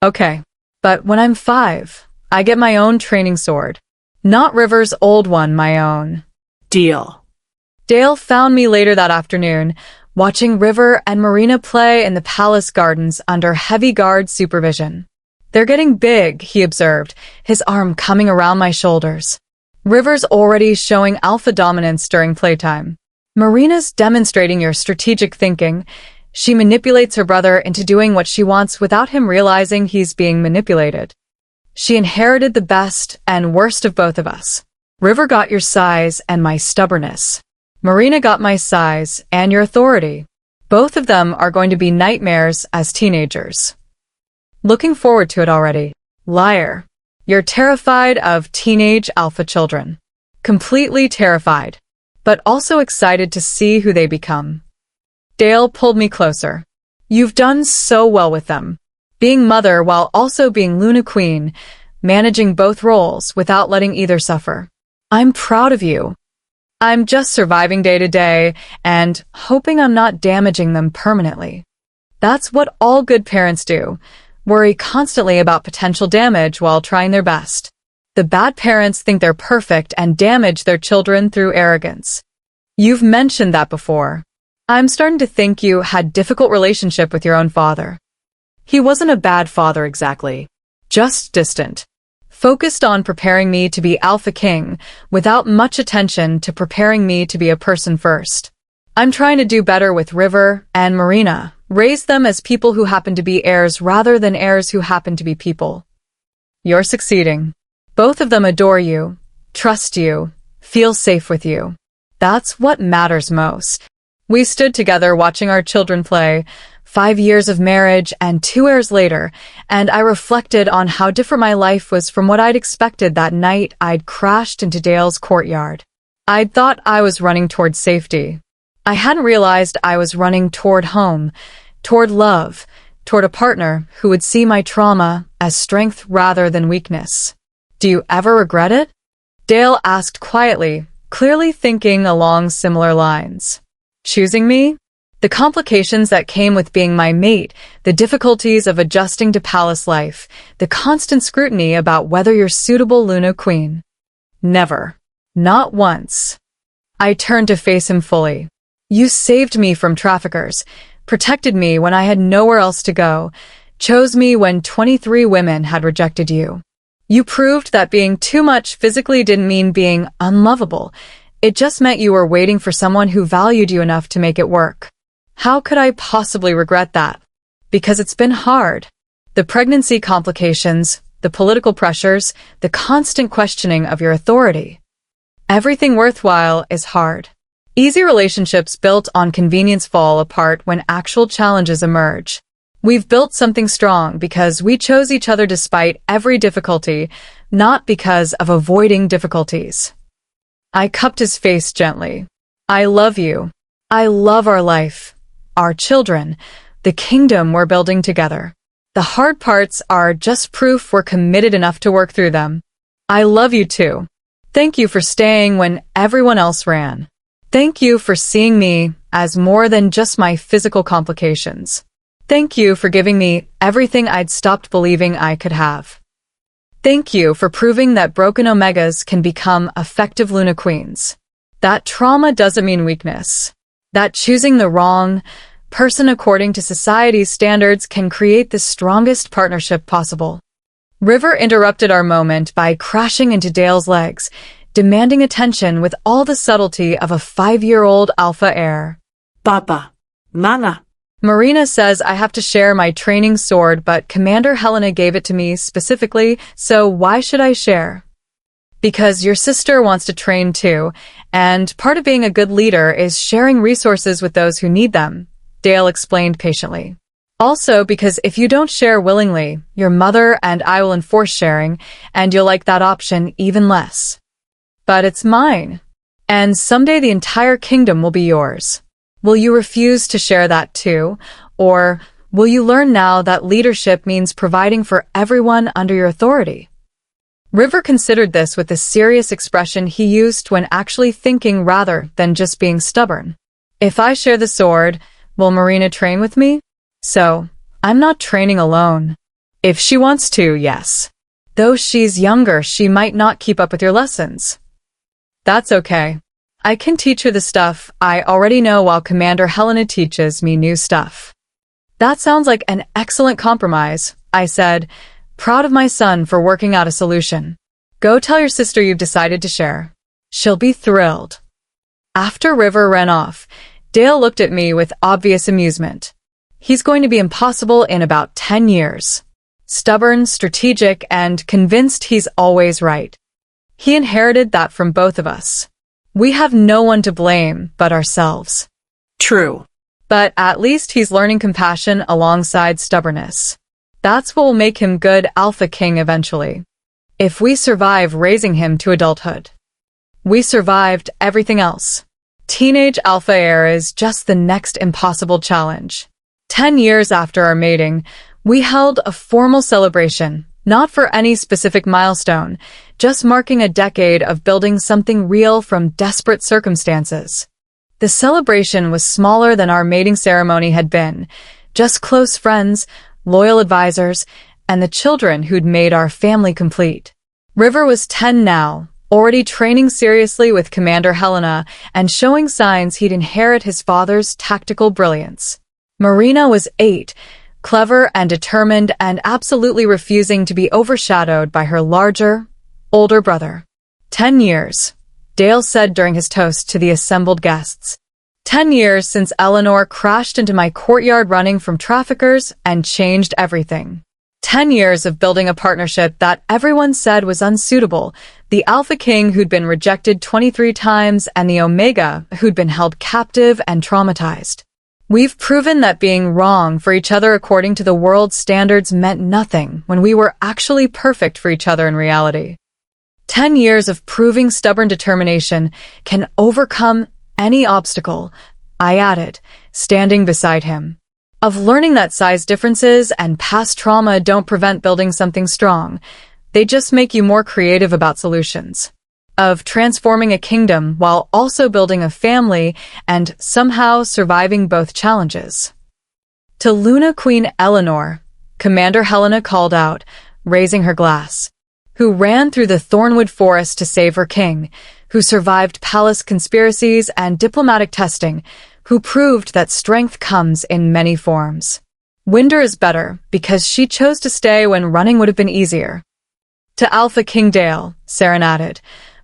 Okay, but when I'm 5, I get my own training sword. Not River's old one, my own. Deal. Dale found me later that afternoon, watching River and Marina play in the palace gardens under heavy guard supervision. They're getting big, he observed, his arm coming around my shoulders. River's already showing alpha dominance during playtime. Marina's demonstrating your strategic thinking. She manipulates her brother into doing what she wants without him realizing he's being manipulated. She inherited the best and worst of both of us. River got your size and my stubbornness. Marina got my size and your authority. Both of them are going to be nightmares as teenagers. Looking forward to it already. Liar. You're terrified of teenage alpha children. Completely terrified, but also excited to see who they become. Dale pulled me closer. You've done so well with them. Being mother while also being Luna Queen, managing both roles without letting either suffer. I'm proud of you. I'm just surviving day to day and hoping I'm not damaging them permanently. That's what all good parents do. Worry constantly about potential damage while trying their best. The bad parents think they're perfect and damage their children through arrogance. You've mentioned that before. I'm starting to think you had a difficult relationship with your own father. He wasn't a bad father exactly, just distant. Focused on preparing me to be Alpha King without much attention to preparing me to be a person first. I'm trying to do better with River and Marina, raise them as people who happen to be heirs rather than heirs who happen to be people. You're succeeding. Both of them adore you, trust you, feel safe with you. That's what matters most. We stood together watching our children play, 5 years of marriage and 2 heirs later, and I reflected on how different my life was from what I'd expected that night I'd crashed into Dale's courtyard. I'd thought I was running toward safety. I hadn't realized I was running toward home, toward love, toward a partner who would see my trauma as strength rather than weakness. Do you ever regret it? Dale asked quietly, clearly thinking along similar lines. Choosing me? The complications that came with being my mate, the difficulties of adjusting to palace life, the constant scrutiny about whether you're suitable Luna Queen. Never. Not once. I turned to face him fully. You saved me from traffickers, protected me when I had nowhere else to go, chose me when 23 women had rejected you. You proved that being too much physically didn't mean being unlovable. It just meant you were waiting for someone who valued you enough to make it work. How could I possibly regret that? Because it's been hard. The pregnancy complications, the political pressures, the constant questioning of your authority. Everything worthwhile is hard. Easy relationships built on convenience fall apart when actual challenges emerge. We've built something strong because we chose each other despite every difficulty, not because of avoiding difficulties. I cupped his face gently. I love you. I love our life, our children, the kingdom we're building together. The hard parts are just proof we're committed enough to work through them. I love you too. Thank you for staying when everyone else ran. Thank you for seeing me as more than just my physical complications. Thank you for giving me everything I'd stopped believing I could have. Thank you for proving that broken Omegas can become effective Luna Queens. That trauma doesn't mean weakness. That choosing the wrong person according to society's standards can create the strongest partnership possible. River interrupted our moment by crashing into Dale's legs, demanding attention with all the subtlety of a 5-year-old alpha heir. Papa. Mana. Marina says I have to share my training sword, but Commander Helena gave it to me specifically, so why should I share? Because your sister wants to train too, and part of being a good leader is sharing resources with those who need them, Dale explained patiently. Also because if you don't share willingly, your mother and I will enforce sharing, and you'll like that option even less. But it's mine, and someday the entire kingdom will be yours. Will you refuse to share that too? Or will you learn now that leadership means providing for everyone under your authority? River considered this with the serious expression he used when actually thinking rather than just being stubborn. If I share the sword, will Marina train with me? So, I'm not training alone. If she wants to, yes. Though she's younger, she might not keep up with your lessons. That's okay. I can teach her the stuff I already know while Commander Helena teaches me new stuff. That sounds like an excellent compromise, I said, proud of my son for working out a solution. Go tell your sister you've decided to share. She'll be thrilled. After River ran off, Dale looked at me with obvious amusement. He's going to be impossible in about 10 years. Stubborn, strategic, and convinced he's always right. He inherited that from both of us. We have no one to blame but ourselves. True. But at least he's learning compassion alongside stubbornness. That's what will make him good Alpha King eventually. If we survive raising him to adulthood. We survived everything else. Teenage Alpha Heir is just the next impossible challenge. 10 years after our mating, we held a formal celebration, not for any specific milestone, just marking a decade of building something real from desperate circumstances. The celebration was smaller than our mating ceremony had been, just close friends, loyal advisors, and the children who'd made our family complete. River was 10 now, already training seriously with Commander Helena and showing signs he'd inherit his father's tactical brilliance. Marina was 8, clever and determined and absolutely refusing to be overshadowed by her larger, older brother. 10 years, Dale said during his toast to the assembled guests. 10 years since Eleanor crashed into my courtyard running from traffickers and changed everything. 10 years of building a partnership that everyone said was unsuitable, the Alpha King who'd been rejected 23 times and the Omega who'd been held captive and traumatized. We've proven that being wrong for each other according to the world's standards meant nothing when we were actually perfect for each other in reality. 10 years of proving stubborn determination can overcome any obstacle, I added, standing beside him. Of learning that size differences and past trauma don't prevent building something strong. They just make you more creative about solutions. of transforming a kingdom while also building a family and somehow surviving both challenges. To Luna Queen Eleanor, Commander Helena called out, raising her glass, who ran through the thornwood forest to save her king, who survived palace conspiracies and diplomatic testing, who proved that strength comes in many forms. Winder is better because she chose to stay when running would have been easier. To Alpha King Dale, serenaded,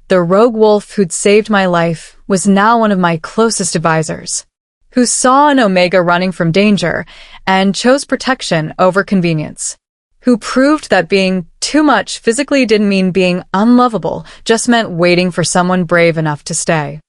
the rogue wolf who'd saved my life was now one of my closest advisors, who saw an Omega running from danger and chose protection over convenience, who proved that being too much physically didn't mean being unlovable, just meant waiting for someone brave enough to stay.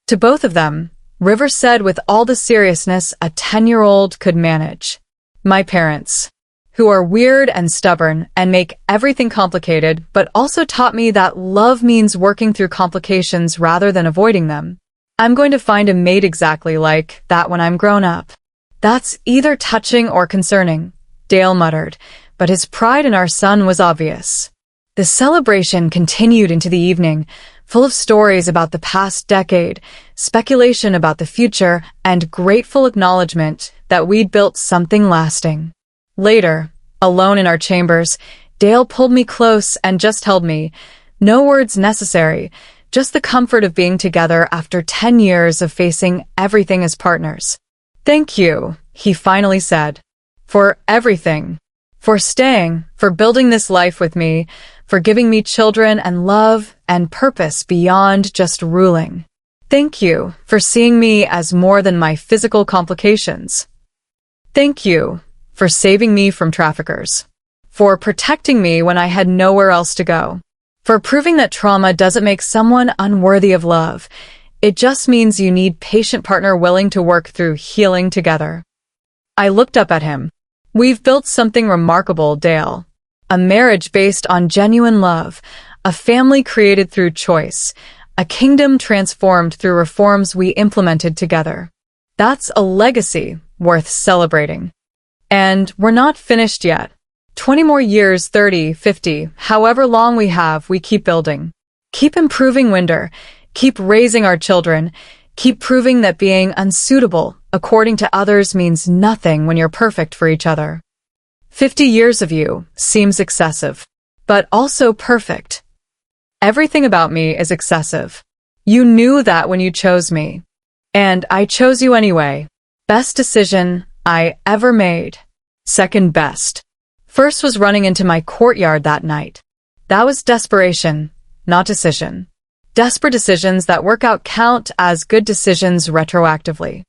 To both of them, River said with all the seriousness a 10-year-old could manage. My parents, who are weird and stubborn and make everything complicated, but also taught me that love means working through complications rather than avoiding them. I'm going to find a mate exactly like that when I'm grown up. That's either touching or concerning, Dale muttered, but his pride in our son was obvious. The celebration continued into the evening, full of stories about the past decade, speculation about the future, and grateful acknowledgement that we'd built something lasting. Later, alone in our chambers, Dale pulled me close and just held me. No words necessary, just the comfort of being together after 10 years of facing everything as partners. Thank you, he finally said. For everything. For staying, for building this life with me, for giving me children and love and purpose beyond just ruling. Thank you for seeing me as more than my physical complications. Thank you for saving me from traffickers. For protecting me when I had nowhere else to go. For proving that trauma doesn't make someone unworthy of love. It just means you need a patient partner willing to work through healing together. I looked up at him. We've built something remarkable, Dale. A marriage based on genuine love, a family created through choice, a kingdom transformed through reforms we implemented together. That's a legacy worth celebrating. And we're not finished yet. 20 more years, 30, 50, however long we have, we keep building. Keep improving Winder. Keep raising our children. Keep proving that being unsuitable, according to others, means nothing when you're perfect for each other. 50 years of you seems excessive, but also perfect. Everything about me is excessive. You knew that when you chose me. And I chose you anyway. Best decision I ever made. Second best. First was running into my courtyard that night. That was desperation, not decision. Desperate decisions that work out count as good decisions retroactively.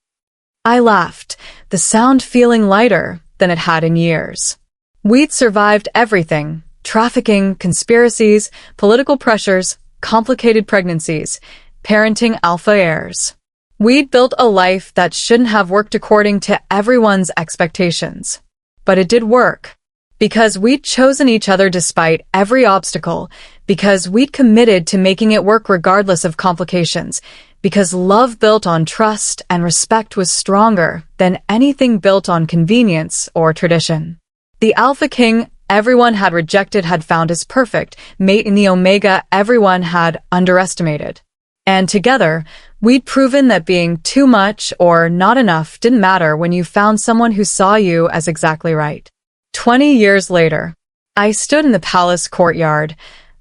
I laughed, the sound feeling lighter than it had in years. We'd survived everything: trafficking, conspiracies, political pressures, complicated pregnancies, parenting alpha heirs. We'd built a life that shouldn't have worked according to everyone's expectations. But it did work. Because we'd chosen each other despite every obstacle, because we'd committed to making it work regardless of complications, because love built on trust and respect was stronger than anything built on convenience or tradition. The Alpha King everyone had rejected had found his perfect mate in the Omega everyone had underestimated. And together, we'd proven that being too much or not enough didn't matter when you found someone who saw you as exactly right. 20 years later, I stood in the palace courtyard,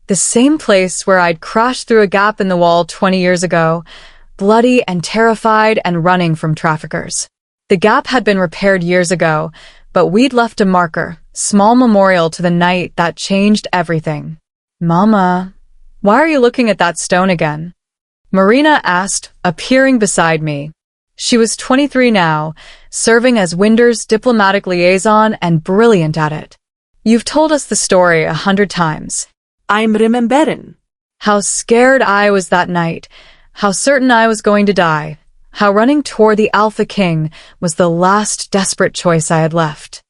the same place where I'd crashed through a gap in the wall 20 years ago, bloody and terrified and running from traffickers. The gap had been repaired years ago, but we'd left a marker, small memorial to the night that changed everything. Mama, why are you looking at that stone again? Marina asked, appearing beside me. She was 23 now, serving as Winder's diplomatic liaison and brilliant at it. You've told us the story 100 times. I'm remembering. How scared I was that night, how certain I was going to die, how running toward the Alpha King was the last desperate choice I had left.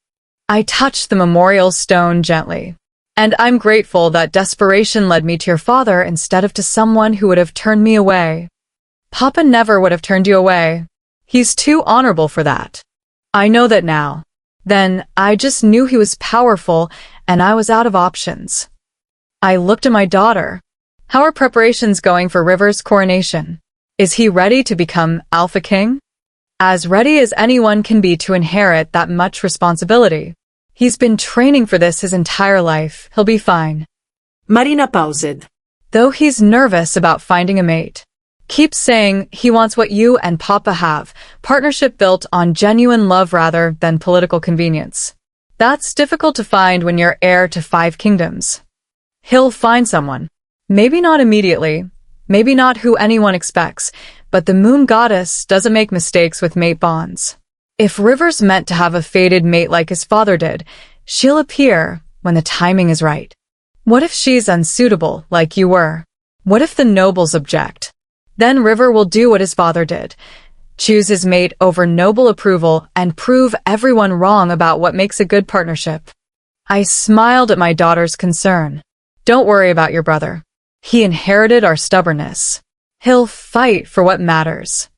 I touched the memorial stone gently. And I'm grateful that desperation led me to your father instead of to someone who would have turned me away. Papa never would have turned you away. He's too honorable for that. I know that now. Then I just knew he was powerful and I was out of options. I looked at my daughter. How are preparations going for River's coronation? Is he ready to become Alpha King? As ready as anyone can be to inherit that much responsibility. He's been training for this his entire life. He'll be fine. Marina paused. Though he's nervous about finding a mate. Keeps saying he wants what you and Papa have, partnership built on genuine love rather than political convenience. That's difficult to find when you're heir to 5 kingdoms. He'll find someone. Maybe not immediately, maybe not who anyone expects, but the moon goddess doesn't make mistakes with mate bonds. If River's meant to have a fated mate like his father did, she'll appear when the timing is right. What if she's unsuitable, like you were? What if the nobles object? Then River will do what his father did. Choose his mate over noble approval and prove everyone wrong about what makes a good partnership. I smiled at my daughter's concern. Don't worry about your brother. He inherited our stubbornness. He'll fight for what matters.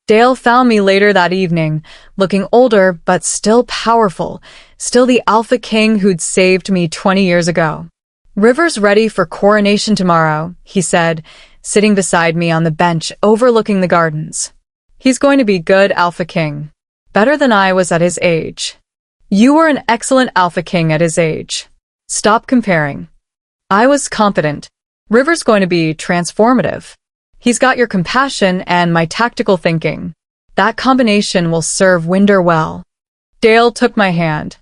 Dale found me later that evening, looking older but still powerful, still the Alpha King who'd saved me 20 years ago. River's ready for coronation tomorrow, he said, sitting beside me on the bench overlooking the gardens. He's going to be good Alpha King. Better than I was at his age. You were an excellent Alpha King at his age. Stop comparing. I was competent. River's going to be transformative. He's got your compassion and my tactical thinking. That combination will serve Winder well. Dale took my hand.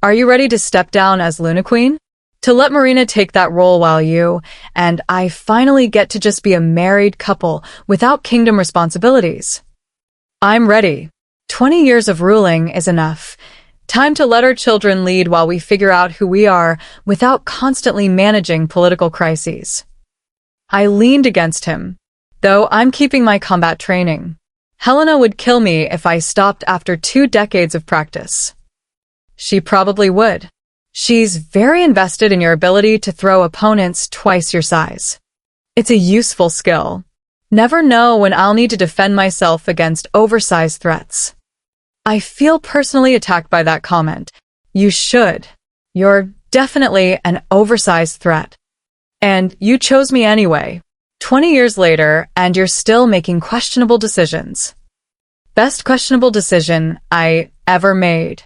Are you ready to step down as Luna Queen? To let Marina take that role while you and I finally get to just be a married couple without kingdom responsibilities. I'm ready. 20 years of ruling is enough. Time to let our children lead while we figure out who we are without constantly managing political crises. I leaned against him. Though I'm keeping my combat training. Helena would kill me if I stopped after 2 decades of practice. She probably would. She's very invested in your ability to throw opponents twice your size. It's a useful skill. Never know when I'll need to defend myself against oversized threats. I feel personally attacked by that comment. You should. You're definitely an oversized threat. And you chose me anyway. 20 years later, and you're still making questionable decisions. Best questionable decision I ever made.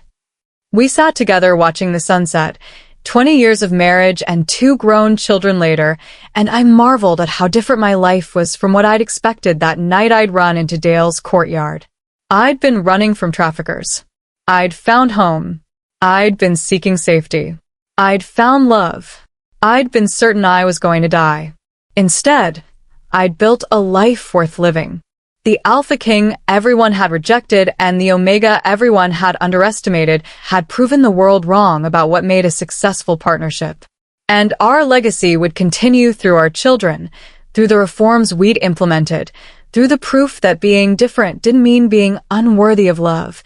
We sat together watching the sunset, 20 years of marriage and 2 grown children later, and I marveled at how different my life was from what I'd expected that night I'd run into Dale's courtyard. I'd been running from traffickers. I'd found home. I'd been seeking safety. I'd found love. I'd been certain I was going to die. Instead, I'd built a life worth living. The Alpha King everyone had rejected and the Omega everyone had underestimated had proven the world wrong about what made a successful partnership. And our legacy would continue through our children, through the reforms we'd implemented, through the proof that being different didn't mean being unworthy of love.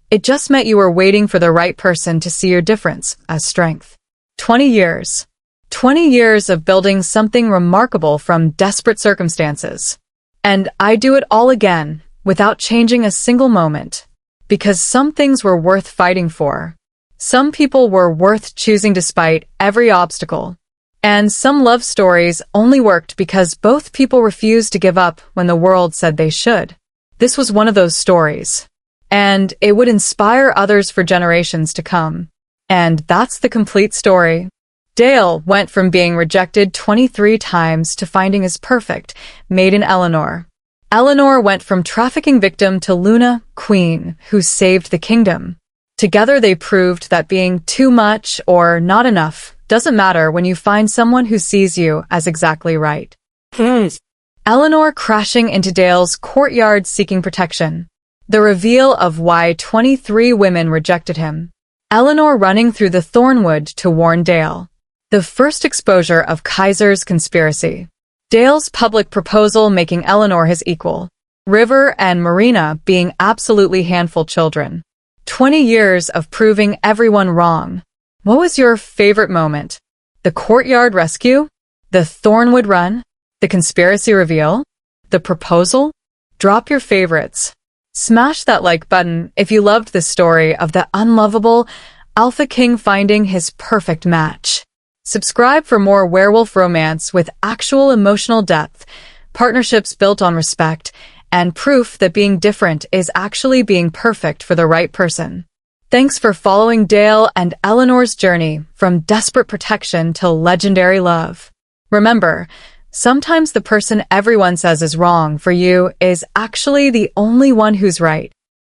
It just meant you were waiting for the right person to see your difference as strength. 20 years. 20 years of building something remarkable from desperate circumstances. And I do it all again, without changing a single moment. Because some things were worth fighting for. Some people were worth choosing despite every obstacle. And some love stories only worked because both people refused to give up when the world said they should. This was one of those stories. And it would inspire others for generations to come. And that's the complete story. Dale went from being rejected 23 times to finding his perfect mate in Eleanor. Eleanor went from trafficking victim to Luna Queen, who saved the kingdom. Together they proved that being too much or not enough doesn't matter when you find someone who sees you as exactly right. Yes. Eleanor crashing into Dale's courtyard seeking protection. The reveal of why 23 women rejected him. Eleanor running through the thornwood to warn Dale. The first exposure of Kaiser's conspiracy. Dale's public proposal making Eleanor his equal. River and Marina being absolutely handful children. 20 years of proving everyone wrong. What was your favorite moment? The courtyard rescue? The thornwood run? The conspiracy reveal? The proposal? Drop your favorites. Smash that like button if you loved the story of the unlovable Alpha King finding his perfect match. Subscribe for more werewolf romance with actual emotional depth, partnerships built on respect, and proof that being different is actually being perfect for the right person. Thanks for following Dale and Eleanor's journey from desperate protection to legendary love. Remember, sometimes the person everyone says is wrong for you is actually the only one who's right.